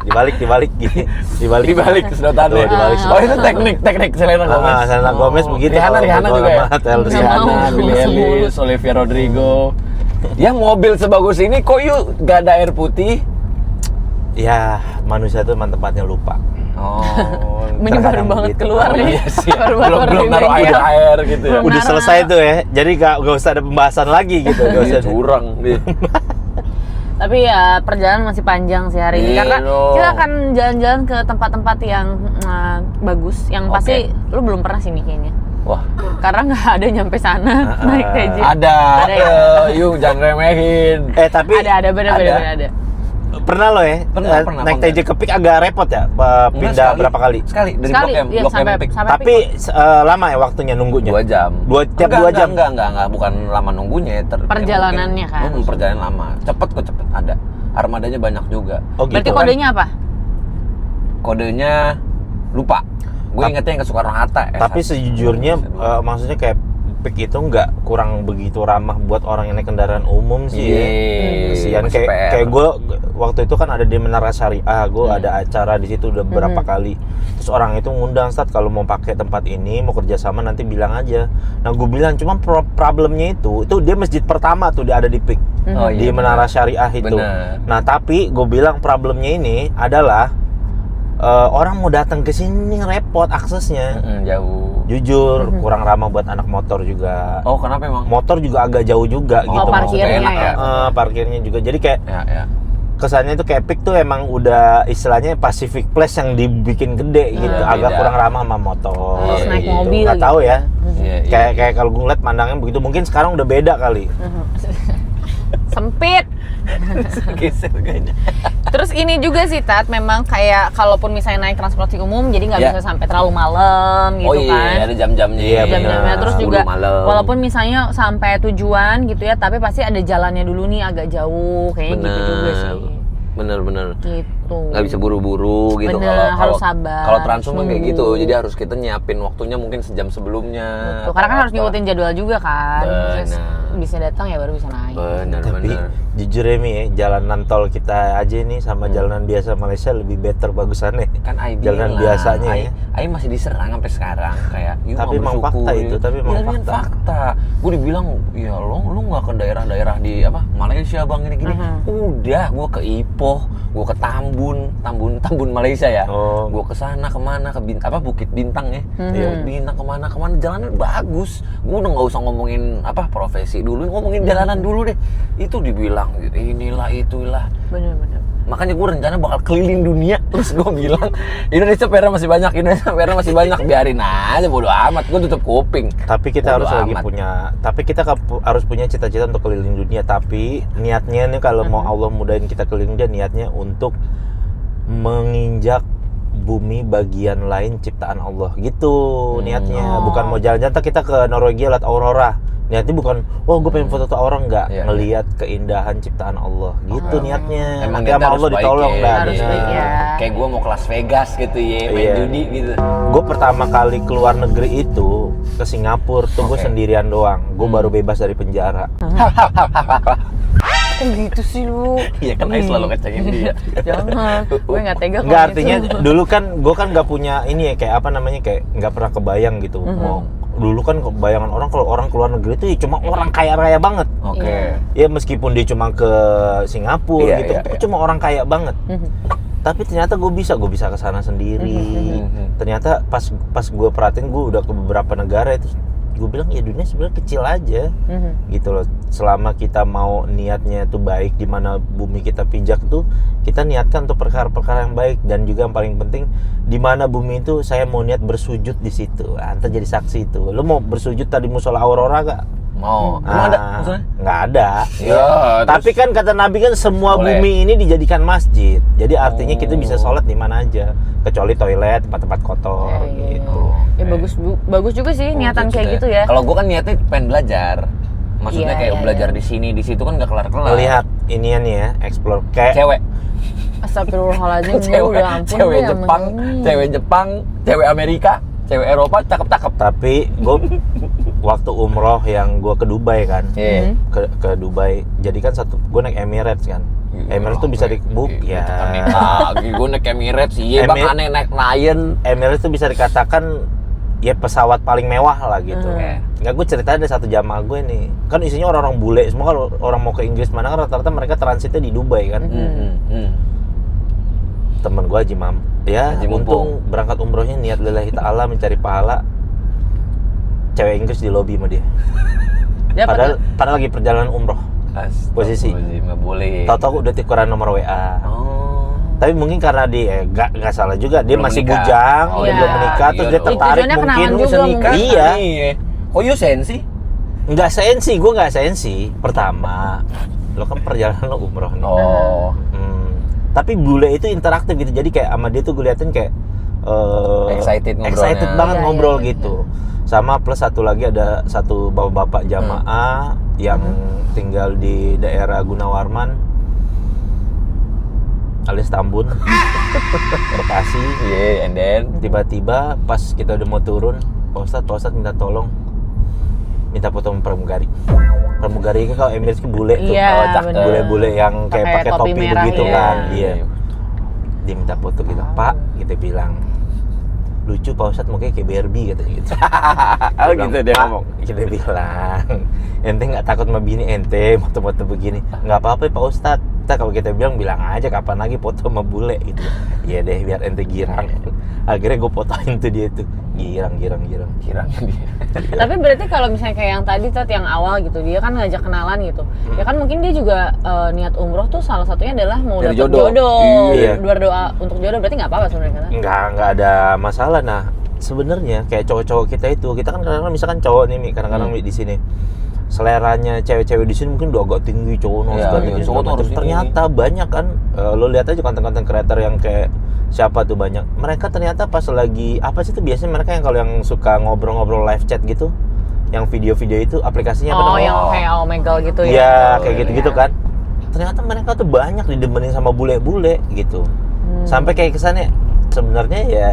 Speaker 4: Dibalik gini.
Speaker 1: Dibalik sedotan.
Speaker 4: Tuh, dibalik
Speaker 1: Oh, itu teknik Selena Gomez.
Speaker 4: Selena Gomez begitu.
Speaker 1: Rihanna
Speaker 4: kalau
Speaker 1: juga ya.
Speaker 4: sama Taylor Swift.
Speaker 1: Rihanna,
Speaker 2: Mau.
Speaker 1: Billie Eilish, Olivia Rodrigo. Yang mobil sebagus ini kok yuk gak ada air putih?
Speaker 4: Ya, manusia tuh emang tempatnya lupa.
Speaker 1: Oh,
Speaker 2: Ini baru
Speaker 4: Terkadang
Speaker 2: banget
Speaker 4: begitu.
Speaker 2: keluar
Speaker 1: oh,
Speaker 2: nih.
Speaker 1: iya sih.
Speaker 2: Baru
Speaker 1: belum naruh air gitu ya.
Speaker 2: Belum
Speaker 4: Udah
Speaker 2: naruh.
Speaker 4: selesai tuh ya. Jadi gak usah ada pembahasan lagi gitu. Gak usah
Speaker 1: Curang dia.
Speaker 2: Tapi ya perjalanan masih panjang sih hari ini
Speaker 1: Iya
Speaker 2: karena
Speaker 1: dong.
Speaker 2: kita akan jalan-jalan ke tempat-tempat yang bagus, yang
Speaker 1: Oke.
Speaker 2: pasti lu belum pernah sih Mi, kayaknya.
Speaker 1: Wah,
Speaker 2: Karena nggak ada nyampe sana naik TJ.
Speaker 1: ada.
Speaker 2: Ada ya?
Speaker 1: Yuk jangan remehin.
Speaker 4: tapi
Speaker 2: Ada bener ada.
Speaker 4: pernah lo ya?
Speaker 1: Pernah,
Speaker 4: naik
Speaker 1: apa
Speaker 4: TJ ke Peak agak repot ya?
Speaker 1: Enggak,
Speaker 4: Pindah
Speaker 1: sekali.
Speaker 4: berapa kali?
Speaker 1: Sekali dari
Speaker 2: Sekali,
Speaker 1: Blok M,
Speaker 2: iya,
Speaker 1: Blok M
Speaker 2: sampai
Speaker 1: Peak.
Speaker 4: Tapi lama ya waktunya nunggunya?
Speaker 1: 2 jam.
Speaker 4: Tiap 2 jam?
Speaker 1: Enggak, bukan lama nunggunya.
Speaker 2: Perjalanannya kan.
Speaker 1: Perjalanan lama. Cepet ada. Armadanya banyak juga.
Speaker 4: Oh gitu.
Speaker 2: Berarti kodenya apa?
Speaker 1: Kodenya lupa. Gue ingetnya yang ke Soekarno-Hatta.
Speaker 4: Tapi sejujurnya maksudnya kayak Peak itu nggak kurang begitu ramah buat orang yang naik kendaraan umum sih ya. Kesian
Speaker 1: masih PR.
Speaker 4: kayak gue waktu itu kan ada di Menara Syariah, gue ada acara di situ udah berapa kali. Terus orang itu ngundang, Stat, kalau mau pakai tempat ini, mau kerjasama nanti bilang aja. Nah gue bilang cuma problemnya itu dia masjid pertama tuh dia ada di Peak,
Speaker 1: Oh,
Speaker 4: di
Speaker 1: iya,
Speaker 4: Menara Syariah itu.
Speaker 1: Bener.
Speaker 4: Nah tapi gue bilang problemnya ini adalah orang mau datang ke sini repot aksesnya.
Speaker 1: Jauh.
Speaker 4: Jujur kurang ramah buat anak motor juga.
Speaker 1: Oh, kenapa emang?
Speaker 4: Motor juga agak jauh juga
Speaker 1: Oh,
Speaker 4: gitu.
Speaker 2: parkirnya
Speaker 1: enak
Speaker 2: ya.
Speaker 4: Parkirnya juga. Jadi kayak
Speaker 1: Ya.
Speaker 4: kesannya itu kayak Peak tuh emang udah istilahnya Pacific Place yang dibikin gede gitu. Agak
Speaker 1: beda.
Speaker 4: kurang ramah sama motor.
Speaker 2: Terus naik
Speaker 4: gitu.
Speaker 2: mobil
Speaker 4: Nggak
Speaker 2: gitu.
Speaker 4: tahu ya.
Speaker 1: Iya.
Speaker 4: Kayak kalau gue ngeliat pandangnya begitu. Mungkin sekarang udah beda kali.
Speaker 2: Sempit.
Speaker 1: Geser kayaknya.
Speaker 2: Terus ini juga sih Tat, memang kayak kalaupun misalnya naik transportasi umum jadi nggak
Speaker 1: Ya.
Speaker 2: bisa sampai terlalu malam gitu
Speaker 1: Oh iya,
Speaker 2: kan.
Speaker 1: ada jam-jamnya.
Speaker 4: Iya,
Speaker 2: Jam-jamnya
Speaker 4: benar.
Speaker 2: terus
Speaker 1: 10
Speaker 2: juga
Speaker 1: malam.
Speaker 2: walaupun misalnya sampai tujuan gitu ya, tapi pasti ada jalannya dulu nih agak jauh kayaknya gitu juga sih.
Speaker 1: Bener.
Speaker 2: Gitu.
Speaker 1: Nggak bisa buru-buru gitu.
Speaker 2: Bener, harus sabar,
Speaker 1: Kalau transum kan kayak
Speaker 2: nunggu.
Speaker 1: gitu, jadi harus kita nyiapin waktunya mungkin sejam sebelumnya.
Speaker 2: Tuh, karena kan harus
Speaker 1: Apa.
Speaker 2: ngikutin jadwal juga kan. Terus
Speaker 1: Bener.
Speaker 2: bisa datang ya baru bisa naik.
Speaker 1: Bener.
Speaker 4: Tapi jujur ya Mi, jalanan tol kita aja nih sama jalanan biasa Malaysia lebih better bagusannya.
Speaker 1: Kan Ai
Speaker 4: Jalanan
Speaker 1: bilang,
Speaker 4: biasanya ya.
Speaker 1: Ai masih diserang sampai sekarang kayak. "Yuk,
Speaker 4: Tapi
Speaker 1: nggak
Speaker 4: emang
Speaker 1: bersyukur."
Speaker 4: fakta itu, tapi emang
Speaker 1: Iya, ini kan
Speaker 4: fakta.
Speaker 1: fakta. Gue dibilang, ya lo nggak ke daerah-daerah di apa Malaysia bang ini gini. Udah, gue ke Ipoh, gue ke Tambun Malaysia ya.
Speaker 4: Oh.
Speaker 1: Gue ke sana kemana ke Bukit Bintang ya. Bukit Bintang kemana jalannya bagus. Gue udah nggak usah ngomongin apa profesi dulu, ngomongin jalanan dulu deh. Itu dibilang inilah itulah.
Speaker 2: Bener.
Speaker 1: Makanya gue rencana bakal keliling dunia. Terus gue bilang Indonesia PR masih banyak, biarin aja bodo amat, gue tutup kuping.
Speaker 4: Tapi kita
Speaker 1: Bodo
Speaker 4: harus
Speaker 1: amat.
Speaker 4: harus punya cita-cita untuk keliling dunia. Tapi niatnya nih kalau mau Allah mudahin kita keliling dunia, niatnya untuk menginjak bumi bagian lain ciptaan Allah gitu niatnya. Bukan mau jalan-jalan kita ke Norwegia lihat aurora. Niatnya bukan, gue pengen foto aurora, enggak,
Speaker 1: Iya,
Speaker 4: ngelihat keindahan ciptaan Allah gitu niatnya.
Speaker 1: Emang
Speaker 4: Nanti
Speaker 1: kita
Speaker 4: sama
Speaker 1: harus
Speaker 4: Allah
Speaker 1: baik
Speaker 4: ditolong
Speaker 1: ya.
Speaker 4: dah.
Speaker 2: Harus
Speaker 4: bener.
Speaker 2: baik ya.
Speaker 1: Kayak gue mau ke Las Vegas gitu ya, main
Speaker 4: Iya.
Speaker 1: judi gitu.
Speaker 4: Gue pertama kali keluar negeri itu ke Singapura tuh gue
Speaker 1: Oke.
Speaker 4: sendirian doang. Gue baru bebas dari penjara.
Speaker 2: Kan gitu sih lu.
Speaker 1: Iya kan Ai selalu ngecengin dia.
Speaker 2: Jangan. Gue nggak tega kalau
Speaker 4: Enggak,
Speaker 2: gitu.
Speaker 4: artinya dulu kan gue kan nggak punya ini ya, kayak apa namanya, kayak nggak pernah kebayang gitu. Mau dulu kan kebayangan orang kalau orang keluar negeri itu ya cuma orang kaya raya banget.
Speaker 1: Oke.
Speaker 4: Ya meskipun dia cuma ke Singapura
Speaker 1: Iya,
Speaker 4: gitu,
Speaker 1: iya.
Speaker 4: cuma orang kaya banget. Tapi ternyata gue bisa ke sana sendiri. Ternyata pas gue perhatiin, gue udah ke beberapa negara itu gue bilang ya dunia sebenarnya kecil aja gitu loh. Selama kita mau niatnya itu baik, di mana bumi kita pijak tuh kita niatkan untuk perkara-perkara yang baik, dan juga yang paling penting di mana bumi itu saya mau niat bersujud di situ. Anta jadi saksi itu. Lo mau bersujud tadi musola Aurora gak?
Speaker 1: Mau. Emang ada maksudnya?
Speaker 4: Nggak ada.
Speaker 1: Ya,
Speaker 4: Tapi kan kata Nabi kan semua
Speaker 1: boleh.
Speaker 4: bumi ini dijadikan masjid. Jadi artinya kita bisa sholat di mana aja, kecuali toilet, tempat-tempat kotor gitu.
Speaker 2: Ya bagus juga sih niatan kayak gitu ya.
Speaker 1: Kalau gue kan niatnya pengen belajar. Maksudnya
Speaker 2: Iya,
Speaker 1: kayak
Speaker 2: iya,
Speaker 1: belajar di sini, di situ kan nggak kelar-kelar.
Speaker 4: Lihat inian nih ya, explore kayak
Speaker 1: Cewek.
Speaker 2: Astagfirullahaladzim,
Speaker 1: Cewek,
Speaker 2: udah ampun
Speaker 1: cewek
Speaker 2: deh sama
Speaker 1: Jepang,
Speaker 2: ini.
Speaker 1: cewek Jepang, cewek Amerika, cewek Eropa, cakep-cakep.
Speaker 4: tapi gue waktu umroh yang gue ke Dubai kan,
Speaker 1: Iya.
Speaker 4: ke Dubai, jadi kan gue naik Emirates kan. Emirates tuh bisa di book ya.
Speaker 1: Gue naik Emirates, iya bang aneh naik Lion.
Speaker 4: Emirates tuh bisa dikatakan ya pesawat paling mewah lah gitu. Nggak, gue ceritain ada satu jamaah gue nih, kan isinya orang-orang bule semua. Kalau orang mau ke Inggris mana kan rata-rata mereka transitnya di Dubai kan. Temen gue Haji Mam, ya
Speaker 1: Haji
Speaker 4: untung berangkat umrohnya niat lillahi ta'ala mencari pahala. Cewek Inggris di lobi sama dia. Padahal lagi perjalanan umroh. Posisi.
Speaker 1: Nggak boleh.
Speaker 4: Tahu-tahu udah tukeran nomor WA.
Speaker 1: Oh.
Speaker 4: Tapi mungkin karena dia nggak salah juga, dia
Speaker 1: Belum
Speaker 4: masih
Speaker 1: menikah.
Speaker 4: bujang,
Speaker 1: Oh,
Speaker 4: dia
Speaker 2: iya.
Speaker 4: belum menikah, terus
Speaker 1: Iya
Speaker 4: dia
Speaker 1: dong.
Speaker 4: tertarik
Speaker 2: Tujuannya
Speaker 4: mungkin
Speaker 2: kenalan
Speaker 4: bisa
Speaker 2: juga
Speaker 4: nikah.
Speaker 2: mungkin.
Speaker 4: Iya.
Speaker 1: Kok you sensi?
Speaker 4: Nggak sensi, gue nggak sensi. Pertama, lo kan perjalanan lo umroh nih.
Speaker 1: Oh.
Speaker 4: Tapi bule itu interaktif gitu, jadi kayak sama dia tuh gue liatin kayak
Speaker 1: Excited ngobrolnya.
Speaker 4: excited banget
Speaker 2: Iya,
Speaker 4: ngobrol
Speaker 2: iya,
Speaker 4: gitu. Sama plus satu lagi ada satu bapak-bapak jamaah yang tinggal di daerah Gunawarman, alias Tambun, Bekasi.
Speaker 1: Iya, and then
Speaker 4: Tiba-tiba pas kita udah mau turun, Pak Ustadz minta tolong, minta foto sama pramugari. Pramugari kan kalau Emirates kan bule tuh,
Speaker 2: Iya, bener.
Speaker 4: bule-bule yang kayak pakai topi
Speaker 2: merah,
Speaker 4: begitu
Speaker 2: iya.
Speaker 4: kan. Iya. Dia minta foto gitu, Pak, kita bilang lucu Pak Ustadz mukanya kayak Barbie katanya gitu.
Speaker 1: Oh
Speaker 4: Bilang,
Speaker 1: gitu dia
Speaker 4: "Pak,"
Speaker 1: ngomong.
Speaker 4: kita bilang, ente nggak takut sama bini ente foto-foto begini? Nggak apa-apa Pak Ustadz. Kita kalau kita bilang aja kapan lagi foto sama bule gitu. Iya deh biar ente girang. Akhirnya gue fotoin tuh dia tuh girang.
Speaker 1: Kirang dia.
Speaker 2: Tapi berarti kalau misalnya kayak yang tadi Tat, yang awal gitu, dia kan ngajak kenalan gitu. Ya kan mungkin dia juga niat umroh tuh salah satunya adalah mau
Speaker 1: Dari
Speaker 2: dapet
Speaker 1: jodoh.
Speaker 2: jodoh.
Speaker 4: Iya.
Speaker 2: Berdoa untuk jodoh berarti nggak apa-apa sebenarnya kan?
Speaker 4: Nggak ada masalah. Nah sebenarnya kayak cowok-cowok kita kita kan kadang-kadang misalkan cowok nih Mi, kadang-kadang Mi, di sini seleranya cewek-cewek di sini mungkin udah agak tinggi, cowok
Speaker 1: Iya,
Speaker 4: tinggi
Speaker 1: cowok tuh harus
Speaker 4: ternyata banyak kan. Lo lihat aja konten-konten creator yang kayak siapa tuh banyak, mereka ternyata pas lagi apa sih tuh biasanya mereka yang kalau yang suka ngobrol-ngobrol live chat gitu, yang video-video itu aplikasinya apa
Speaker 2: Oh,
Speaker 4: namanya?
Speaker 2: yang kayak Omegle gitu ya?
Speaker 4: Iya, kayak gitu-gitu kan. Ternyata mereka tuh banyak didemenin sama bule-bule gitu. Sampai kayak kesannya sebenarnya ya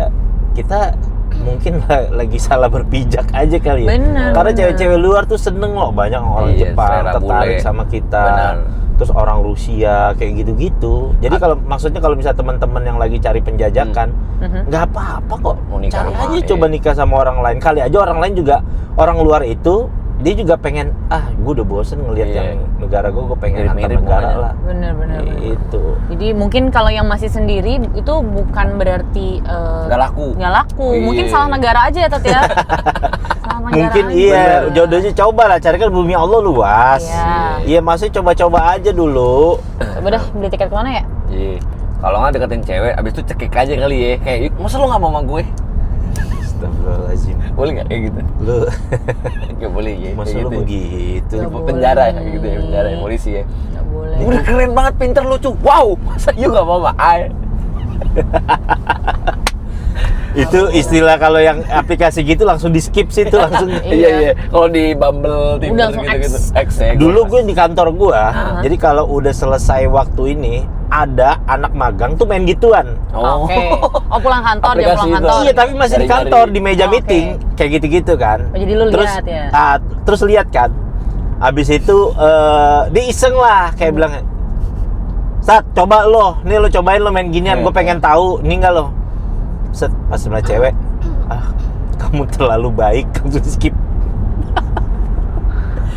Speaker 4: kita mungkin lagi salah berpijak aja kali ya.
Speaker 2: Bener,
Speaker 4: Karena
Speaker 2: bener.
Speaker 4: cewek-cewek luar tuh seneng loh, banyak orang
Speaker 1: Iya,
Speaker 4: Jepang
Speaker 1: selera
Speaker 4: tertarik
Speaker 1: bule.
Speaker 4: sama kita.
Speaker 1: Benar.
Speaker 4: Terus orang Rusia kayak gitu-gitu. Jadi kalau maksudnya kalau misalnya teman-teman yang lagi cari penjajakan, nggak apa-apa kok.
Speaker 1: Mau nikah
Speaker 4: Cari
Speaker 1: sama,
Speaker 4: aja
Speaker 1: iya.
Speaker 4: coba nikah sama orang lain. Kali aja orang lain juga, orang luar itu dia juga pengen, gue udah bosen ngelihat
Speaker 1: Iya.
Speaker 4: yang negara gue pengen antar
Speaker 1: Mirip-mirip
Speaker 4: negara
Speaker 1: pokoknya.
Speaker 4: lah.
Speaker 2: Bener.
Speaker 4: Itu.
Speaker 2: Jadi mungkin kalau yang masih sendiri itu bukan berarti
Speaker 1: Nggak laku.
Speaker 2: nggak laku.
Speaker 1: Iya.
Speaker 2: Mungkin salah negara aja ya Tat ya. Salah negara
Speaker 4: Mungkin
Speaker 2: aja.
Speaker 4: iya,
Speaker 1: Bener.
Speaker 4: jodohnya coba lah, cari kan bumi Allah luas.
Speaker 2: Iya.
Speaker 4: Iya, maksudnya coba-coba aja dulu.
Speaker 2: Coba dah beli tiket kemana ya?
Speaker 1: Iya. Kalau nggak deketin cewek, abis itu cekik aja kali ya. Kayak, masa lo nggak mau sama gue?
Speaker 4: Astagfirullahaladzim.
Speaker 1: Boleh nggak kayak gitu?
Speaker 4: Lu,
Speaker 1: Nggak boleh ya.
Speaker 4: masa
Speaker 1: kayak
Speaker 4: lu
Speaker 1: gitu.
Speaker 4: begitu?
Speaker 2: Nggak boleh.
Speaker 1: Penjara kayak gitu ya, penjara ya, polisi ya.
Speaker 2: Nggak boleh.
Speaker 1: Udah keren banget, pinter, lucu. Wow, masa you nggak mau sama I?
Speaker 4: Itu istilah kalau yang aplikasi gitu langsung di skip sih itu langsung.
Speaker 1: Iya. Kalau di Bumble, Tinder
Speaker 2: langsung
Speaker 1: gitu-gitu.
Speaker 2: X.
Speaker 1: ya.
Speaker 4: Dulu gue di kantor gua, jadi kalau udah selesai waktu ini ada anak magang tuh main gituan.
Speaker 1: Oh.
Speaker 2: Oke. Oh pulang kantor, dia
Speaker 1: Aplikasi
Speaker 2: pulang
Speaker 1: itu.
Speaker 2: kantor.
Speaker 4: Iya, tapi masih di
Speaker 1: Jari-jari.
Speaker 4: kantor di meja
Speaker 2: Oke.
Speaker 4: meeting kayak gitu-gitu kan.
Speaker 2: Oh, jadi lu
Speaker 4: terus,
Speaker 2: lihat ya?
Speaker 4: Terus lihat kan. Habis itu dia iseng lah kayak bilang, "Sat, coba lo, nih lo cobain lo main ginian, gue pengen tahu, nih enggak lo." Set, pas sebelah cewek, kamu terlalu baik, langsung di skip.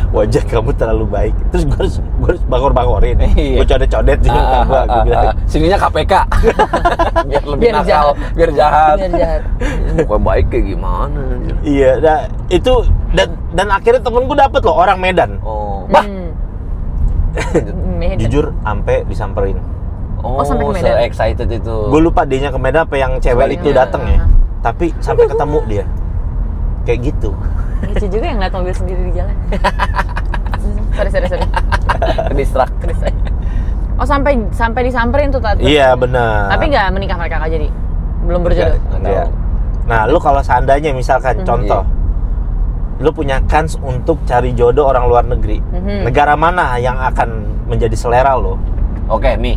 Speaker 4: wajah kamu terlalu baik. Terus gue harus bangor-bangorin.
Speaker 1: Iya.
Speaker 4: Gue codet-codet juga gue bilang.
Speaker 1: Sininya KPK. Biar lebih
Speaker 2: Biar
Speaker 1: nakal,
Speaker 2: jahat.
Speaker 1: biar jahat.
Speaker 2: Biar jahat.
Speaker 1: Muka baik kayak gimana anjir.
Speaker 4: Iya, nah itu dan akhirnya temen gue dapet loh orang Medan.
Speaker 1: Oh, bah.
Speaker 2: Medan.
Speaker 4: Jujur sampai disamperin.
Speaker 1: Oh,
Speaker 2: sampai ke Medan.
Speaker 1: se-excited itu.
Speaker 4: Gue lupa dianya ke Medan apa yang cewek itu
Speaker 2: Sebaliknya.
Speaker 4: datang ya. Tapi sampai ketemu dia. Kayak gitu.
Speaker 2: Lucu juga yang ngeliat mobil sendiri di jalan. sorry.
Speaker 1: Distrak.
Speaker 2: Oh sampai disamperin tuh tadi.
Speaker 4: Iya benar.
Speaker 2: Tapi nggak menikah mereka nggak jadi. Belum berjodoh.
Speaker 4: Iya. Nah, lu kalau seandainya misalkan contoh, lu punya kans untuk cari jodoh orang luar negeri. Negara mana yang akan menjadi selera lo?
Speaker 1: Oke, Mi.